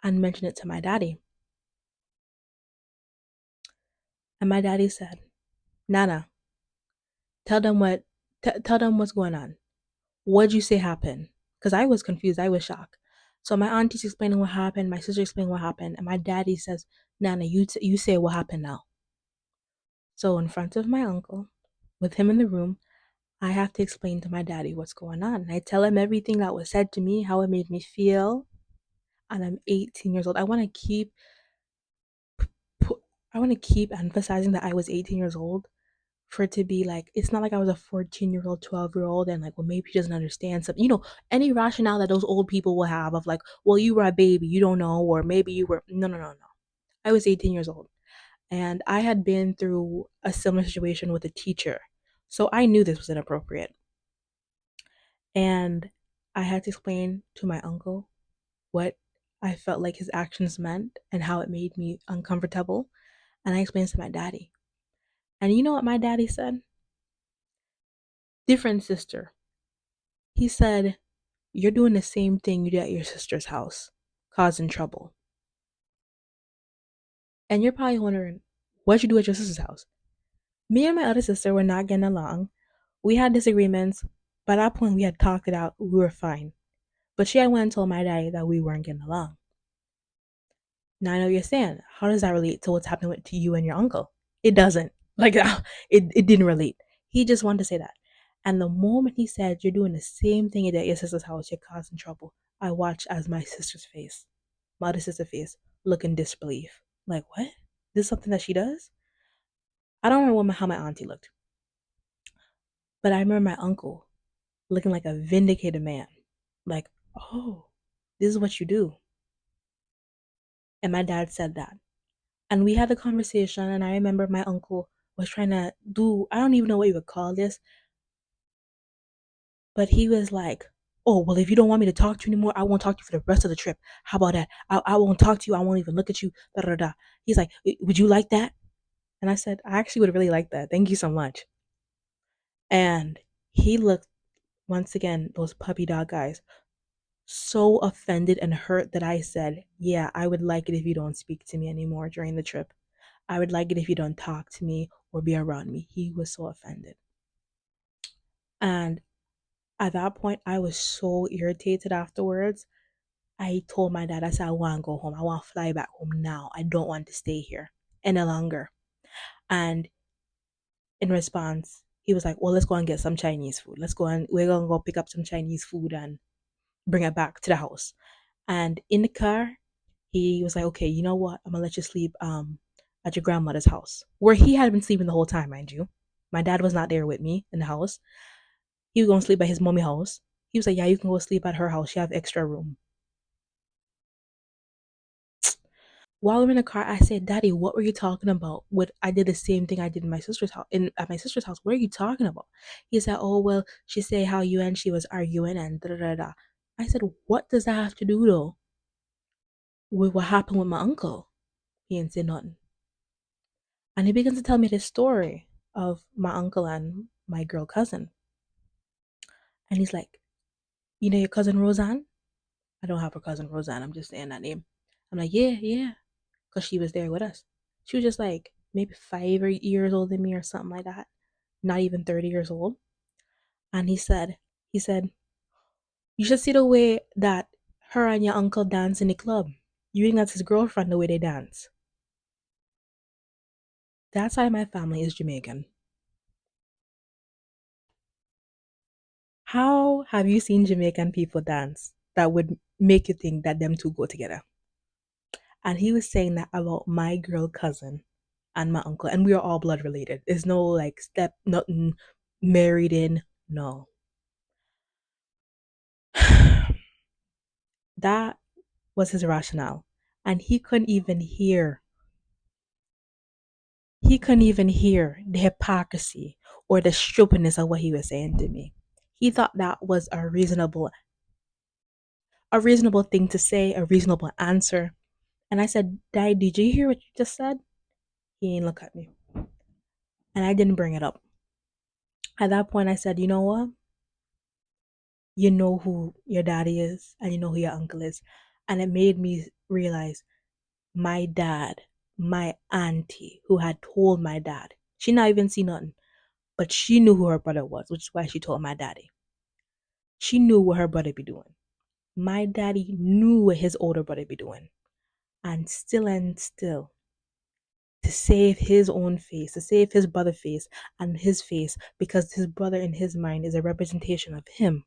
and mentioned it to my daddy. And my daddy said, Nana, tell them tell them what's going on. What'd you say happened? Because I was confused. I was shocked. So my auntie's explaining what happened. My sister explaining what happened. And my daddy says, Nana, you say what happened now. So in front of my uncle, with him in the room, I have to explain to my daddy what's going on. And I tell him everything that was said to me, how it made me feel. And I'm 18 years old. I want to keep emphasizing that I was 18 years old, for it to be like, it's not like I was a 14-year-old, 12-year-old, and like, well, maybe she doesn't understand something. Any rationale that those old people will have of like, well, you were a baby, you don't know, or maybe you were. No, no, no, no. I was 18 years old, and I had been through a similar situation with a teacher. So I knew this was inappropriate. And I had to explain to my uncle what I felt like his actions meant and how it made me uncomfortable. And I explained to my daddy. And you know what my daddy said? Different sister. He said, you're doing the same thing you did at your sister's house. causing trouble. And you're probably wondering, what'd you do at your sister's house? Me and my other sister were not getting along. We had disagreements. By that point, we had talked it out. We were fine. But she had went and told my daddy that we weren't getting along. Now I know you're saying, how does that relate to what's happening to you and your uncle? It doesn't. Like, it didn't relate. He just wanted to say that. And the moment he said, you're doing the same thing you did at your sister's house, you're causing trouble, I watched as my sister's face, my other sister's face, look in disbelief. Like, what? This is something that she does? I don't remember how my auntie looked, but I remember my uncle looking like a vindicated man. Like, oh, this is what you do. And my dad said that. And we had a conversation, and I remember my uncle was trying to do, I don't even know what you would call this, but he was like, oh, well, if you don't want me to talk to you anymore, I won't talk to you for the rest of the trip. How about that? I won't talk to you. I won't even look at you. Da, da, da. He's like, would you like that? And I said, I actually would really like that. Thank you so much. And he looked, once again, those puppy dog guys, so offended and hurt that I said, yeah, I would like it if you don't speak to me anymore during the trip. I would like it if you don't talk to me or be around me. He was so offended. And at that point, I was so irritated afterwards. I told my dad, I said, I want to go home. I want to fly back home now. I don't want to stay here any longer. And in response, he was like, well, let's go and get some Chinese food. We're going to go pick up some Chinese food and bring it back to the house. And in the car, he was like, okay, you know what? I'm going to let you sleep at your grandmother's house, where he had been sleeping the whole time, mind you. My dad was not there with me in the house. He was going to sleep at his mommy house. He was like, yeah, you can go sleep at her house. She have extra room. While we're in the car, I said, Daddy, what were you talking about? I did the same thing I did in my sister's house. At my sister's house, what are you talking about? He said, oh well, she said how you and she was arguing and da da da da. I said, what does that have to do though with what happened with my uncle? He didn't say nothing. And he began to tell me this story of my uncle and my girl cousin. And he's like, you know your cousin Roseanne? I don't have her cousin Roseanne. I'm just saying that name. I'm like, yeah, yeah. Because she was there with us. She was just like maybe 5 years older than me or something like that. Not even 30 years old. And he said, you should see the way that her and your uncle dance in the club. You think that's his girlfriend the way they dance. That side of my family is Jamaican. How have you seen Jamaican people dance that would make you think that them two go together? And he was saying that about my girl cousin and my uncle, and we are all blood related. There's no like step, nothing married in, no. That was his rationale. And he couldn't even hear the hypocrisy or the stupidness of what he was saying to me. He thought that was a reasonable thing to say, a reasonable answer. And I said, Dad, did you hear what you just said? He didn't look at me. And I didn't bring it up. At that point, I said, you know what? You know who your daddy is and you know who your uncle is. And it made me realize my dad, my auntie, who had told my dad, she not even seen nothing, but she knew who her brother was, which is why she told my daddy. She knew what her brother be doing. My daddy knew what his older brother be doing. And still, to save his own face, to save his brother's face and his face, because his brother in his mind is a representation of him,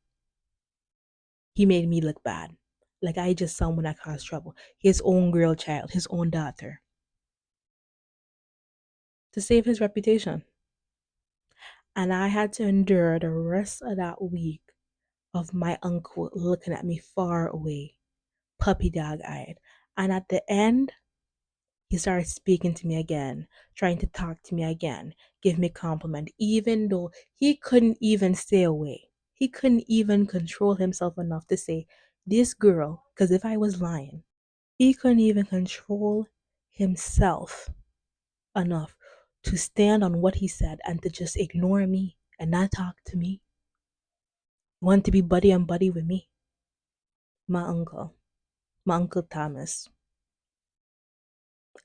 he made me look bad. Like I just someone that caused trouble. His own girl child, his own daughter. To save his reputation. And I had to endure the rest of that week of my uncle looking at me far away, puppy dog eyed. And at the end, he started speaking to me again, trying to talk to me again, give me compliment, even though he couldn't even stay away. He couldn't even control himself enough to say, this girl, because if I was lying, he couldn't even control himself enough to stand on what he said and to just ignore me and not talk to me. Want to be buddy and buddy with me, my uncle. my Uncle Thomas.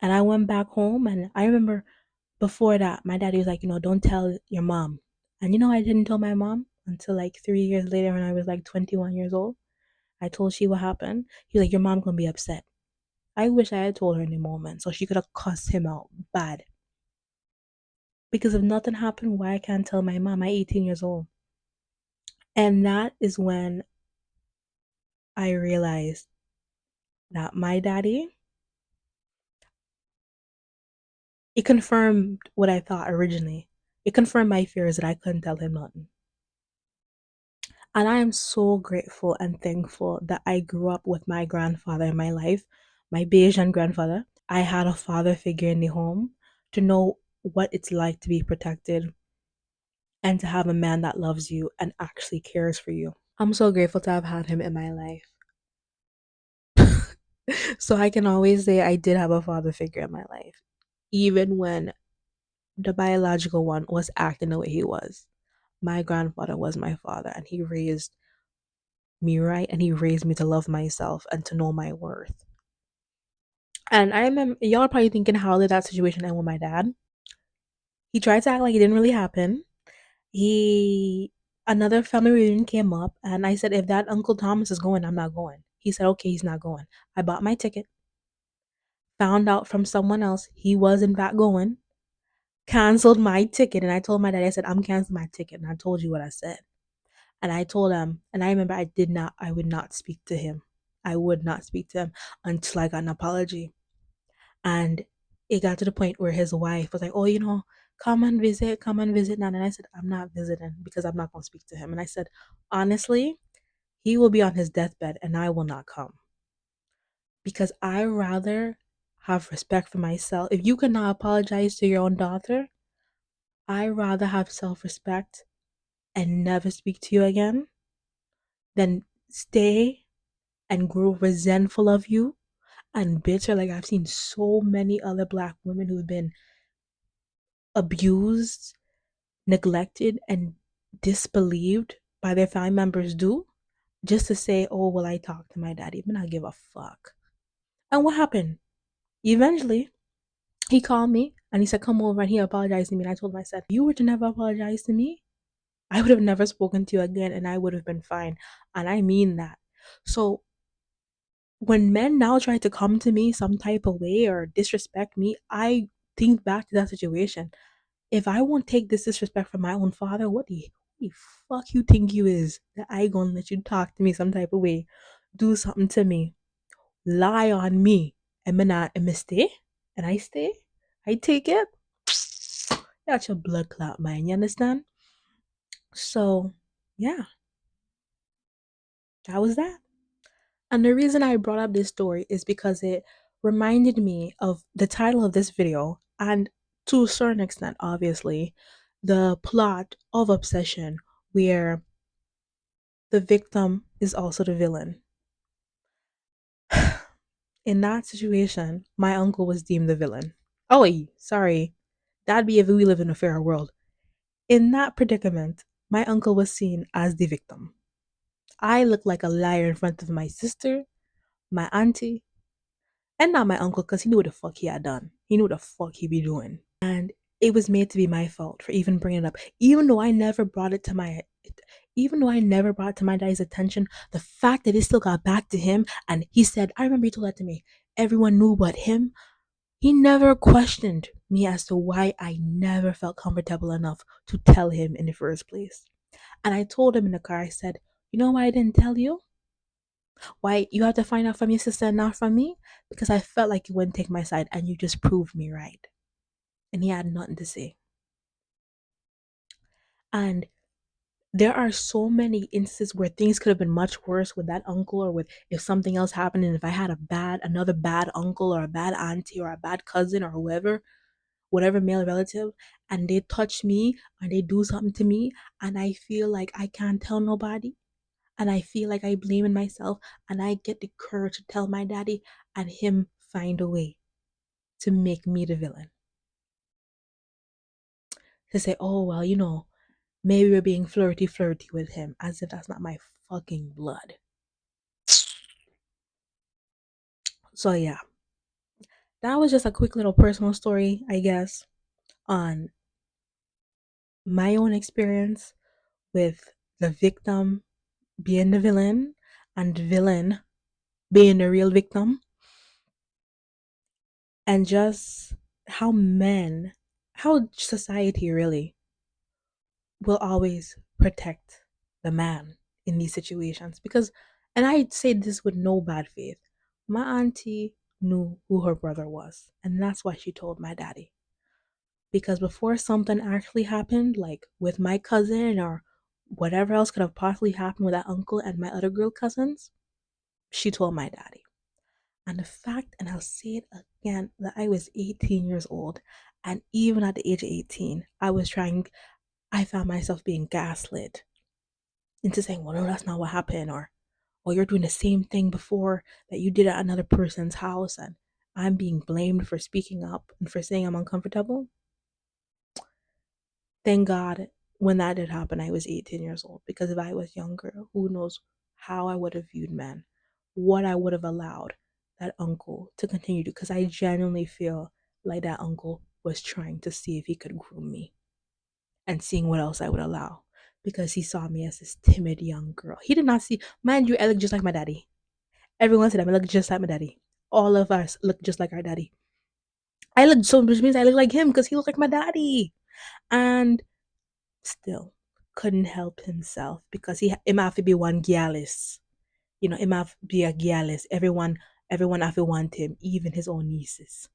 And I went back home, and I remember before that, my daddy was like, don't tell your mom. And I didn't tell my mom until like 3 years later when I was like 21 years old. I told she what happened. He was like, your mom gonna be upset. I wish I had told her in the moment so she could have cussed him out bad. Because if nothing happened, why I can't tell my mom? I'm 18 years old. And that is when I realized that my daddy, it confirmed what I thought originally. It confirmed my fears that I couldn't tell him nothing. And I am so grateful and thankful that I grew up with my grandfather in my life, my Bayesian grandfather. I had a father figure in the home to know what it's like to be protected and to have a man that loves you and actually cares for you. I'm so grateful to have had him in my life. So I can always say I did have a father figure in my life, even when the biological one was acting the way he was. My grandfather was my father, and he raised me right, and he raised me to love myself and to know my worth. And I remember y'all are probably thinking, how did that situation end with my dad? He tried to act like it didn't really happen. He Another family reunion came up, and I said, if that Uncle Thomas is going, I'm not going. He said, okay, he's not going. I bought my ticket, found out from someone else he was in fact going, canceled my ticket, and I told my dad, I said, I'm canceling my ticket, and I told you what I said. And I told him, and I remember I would not speak to him. I would not speak to him until I got an apology. And it got to the point where his wife was like, oh, come and visit now. And I said, I'm not visiting because I'm not going to speak to him. And I said, honestly, he will be on his deathbed and I will not come because I rather have respect for myself. If you cannot apologize to your own daughter, I rather have self respect and never speak to you again than stay and grow resentful of you and bitter. Like I've seen so many other black women who've been abused, neglected, and disbelieved by their family members do, just to say, oh, well, I talked to my daddy, but I give a fuck. And what happened? Eventually, he called me and he said, come over, and he apologized to me. And I told him, I said, if you were to never apologize to me, I would have never spoken to you again and I would have been fine. And I mean that. So when men now try to come to me some type of way or disrespect me, I think back to that situation. If I won't take this disrespect from my own father, what the fuck you think you is that I gonna let you talk to me some type of way, do something to me, lie on me, and me not and me stay, and I stay, I take it. That's your blood clot, man. You understand? So, yeah, that was that. And the reason I brought up this story is because it reminded me of the title of this video, and to a certain extent, obviously, the plot of Obsession, where the victim is also the villain. In that situation, my uncle was deemed the villain. Oh, sorry. That'd be if we live in a fair world. In that predicament, my uncle was seen as the victim. I looked like a liar in front of my sister, my auntie, and not my uncle because he knew what the fuck he had done. He knew what the fuck he be doing. And it was made to be my fault for even bringing it up. Even though I never brought it to my daddy's attention, the fact that it still got back to him and he said, I remember he told that to me, everyone knew but him. He never questioned me as to why I never felt comfortable enough to tell him in the first place. And I told him in the car, I said, you know why I didn't tell you? Why you have to find out from your sister and not from me? Because I felt like you wouldn't take my side and you just proved me right. And he had nothing to say. And there are so many instances where things could have been much worse with that uncle, or with if something else happened, and if I had another bad uncle or a bad auntie or a bad cousin or whoever, whatever male relative, and they touch me and they do something to me, and I feel like I can't tell nobody, and I feel like I blame in myself, and I get the courage to tell my daddy, and him find a way to make me the villain. To say, oh, well, maybe we're being flirty with him, as if that's not my fucking blood. So yeah, that was just a quick little personal story, I guess, on my own experience with the victim being the villain and the villain being the real victim, and just how men, how society really will always protect the man in these situations. Because, and I say this with no bad faith, my auntie knew who her brother was, and that's why she told my daddy. Because before something actually happened, like with my cousin or whatever else could have possibly happened with that uncle and my other girl cousins, she told my daddy. And the fact, and I'll say it again, that I was 18 years old, and even at the age of 18, I found myself being gaslit into saying, well, no, that's not what happened, or you're doing the same thing before that you did at another person's house, and I'm being blamed for speaking up and for saying I'm uncomfortable. Thank God when that did happen, I was 18 years old, because if I was younger, who knows how I would have viewed men, what I would have allowed that uncle to continue to, because I genuinely feel like that uncle was trying to see if he could groom me and seeing what else I would allow, because he saw me as this timid young girl. He did not see, mind you, I look just like my daddy. Everyone said I look just like my daddy. All of us look just like our daddy. I look so, which means I look like him because he looked like my daddy. And still couldn't help himself because him have to be one gallus. You know, him have to be a gallus. Everyone have to want him, even his own nieces.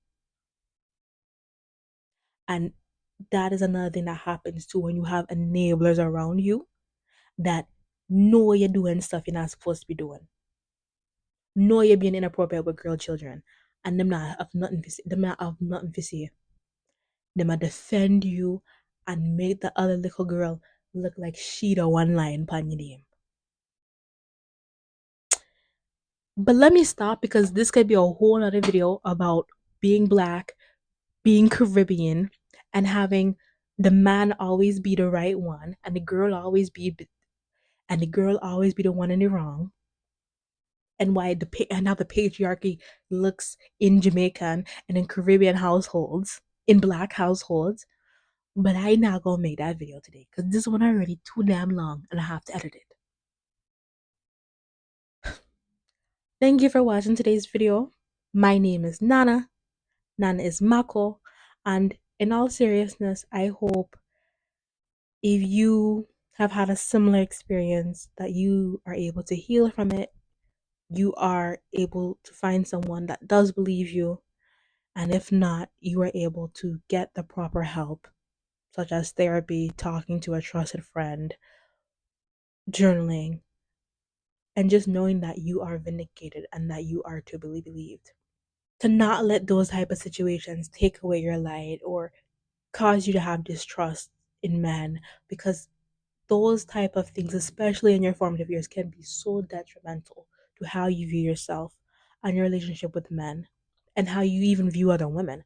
And that is another thing that happens too when you have enablers around you that know you're doing stuff you're not supposed to be doing. Know you're being inappropriate with girl children. And them not have nothing to say. Them a defend you and make the other little girl look like she the one lying upon your name. But let me stop because this could be a whole other video about being black, being Caribbean, and having the man always be the right one and the girl always be the one in the wrong. And and how the patriarchy looks in Jamaican and in Caribbean households, in black households. But I not gonna make that video today because this one already too damn long and I have to edit it. Thank you for watching today's video. My name is Nana. Nana is Mako. And in all seriousness, I hope if you have had a similar experience that you are able to heal from it. You are able to find someone that does believe you. And if not, you are able to get the proper help, such as therapy, talking to a trusted friend, journaling, and just knowing that you are vindicated and that you are to be believed. To not let those type of situations take away your light or cause you to have distrust in men, because those type of things, especially in your formative years, can be so detrimental to how you view yourself and your relationship with men and how you even view other women.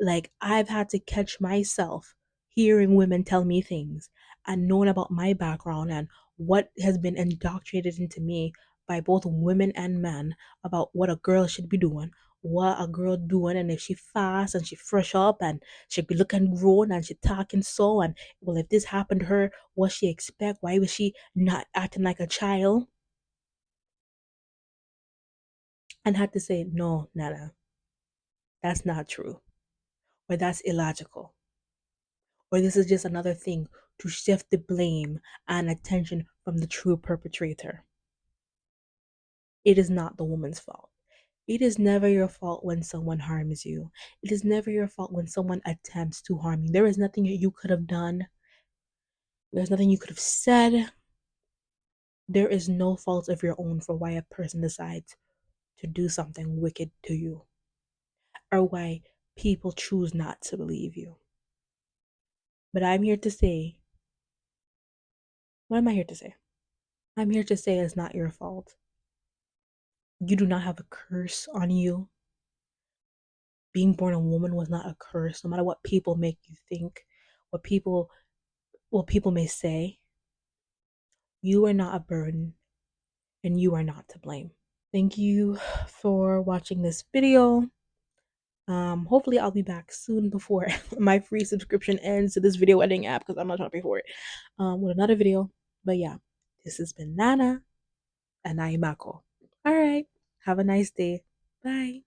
Like, I've had to catch myself hearing women tell me things and knowing about my background and what has been indoctrinated into me by both women and men about what a girl should be doing, what a girl doing, and if she fast and she fresh up and she be looking grown and she talking so, and well, if this happened to her, what she expect? Why was she not acting like a child? And had to say, no, Nana, that's not true, or that's illogical, or this is just another thing to shift the blame and attention from the true perpetrator. It is not the woman's fault. It is never your fault when someone harms you. It is never your fault when someone attempts to harm you. There is nothing you could have done. There's nothing you could have said. There is no fault of your own for why a person decides to do something wicked to you, or why people choose not to believe you. But I'm here to say, what am I here to say? I'm here to say it's not your fault. You do not have a curse on you. Being born a woman was not a curse, no matter what people make you think, what people may say. You are not a burden and you are not to blame. Thank you for watching this video. Hopefully I'll be back soon before my free subscription ends to this video editing app because I'm not trying to pay for it. With another video. But yeah, this has been Nana and I'm Mako. All right. Have a nice day. Bye.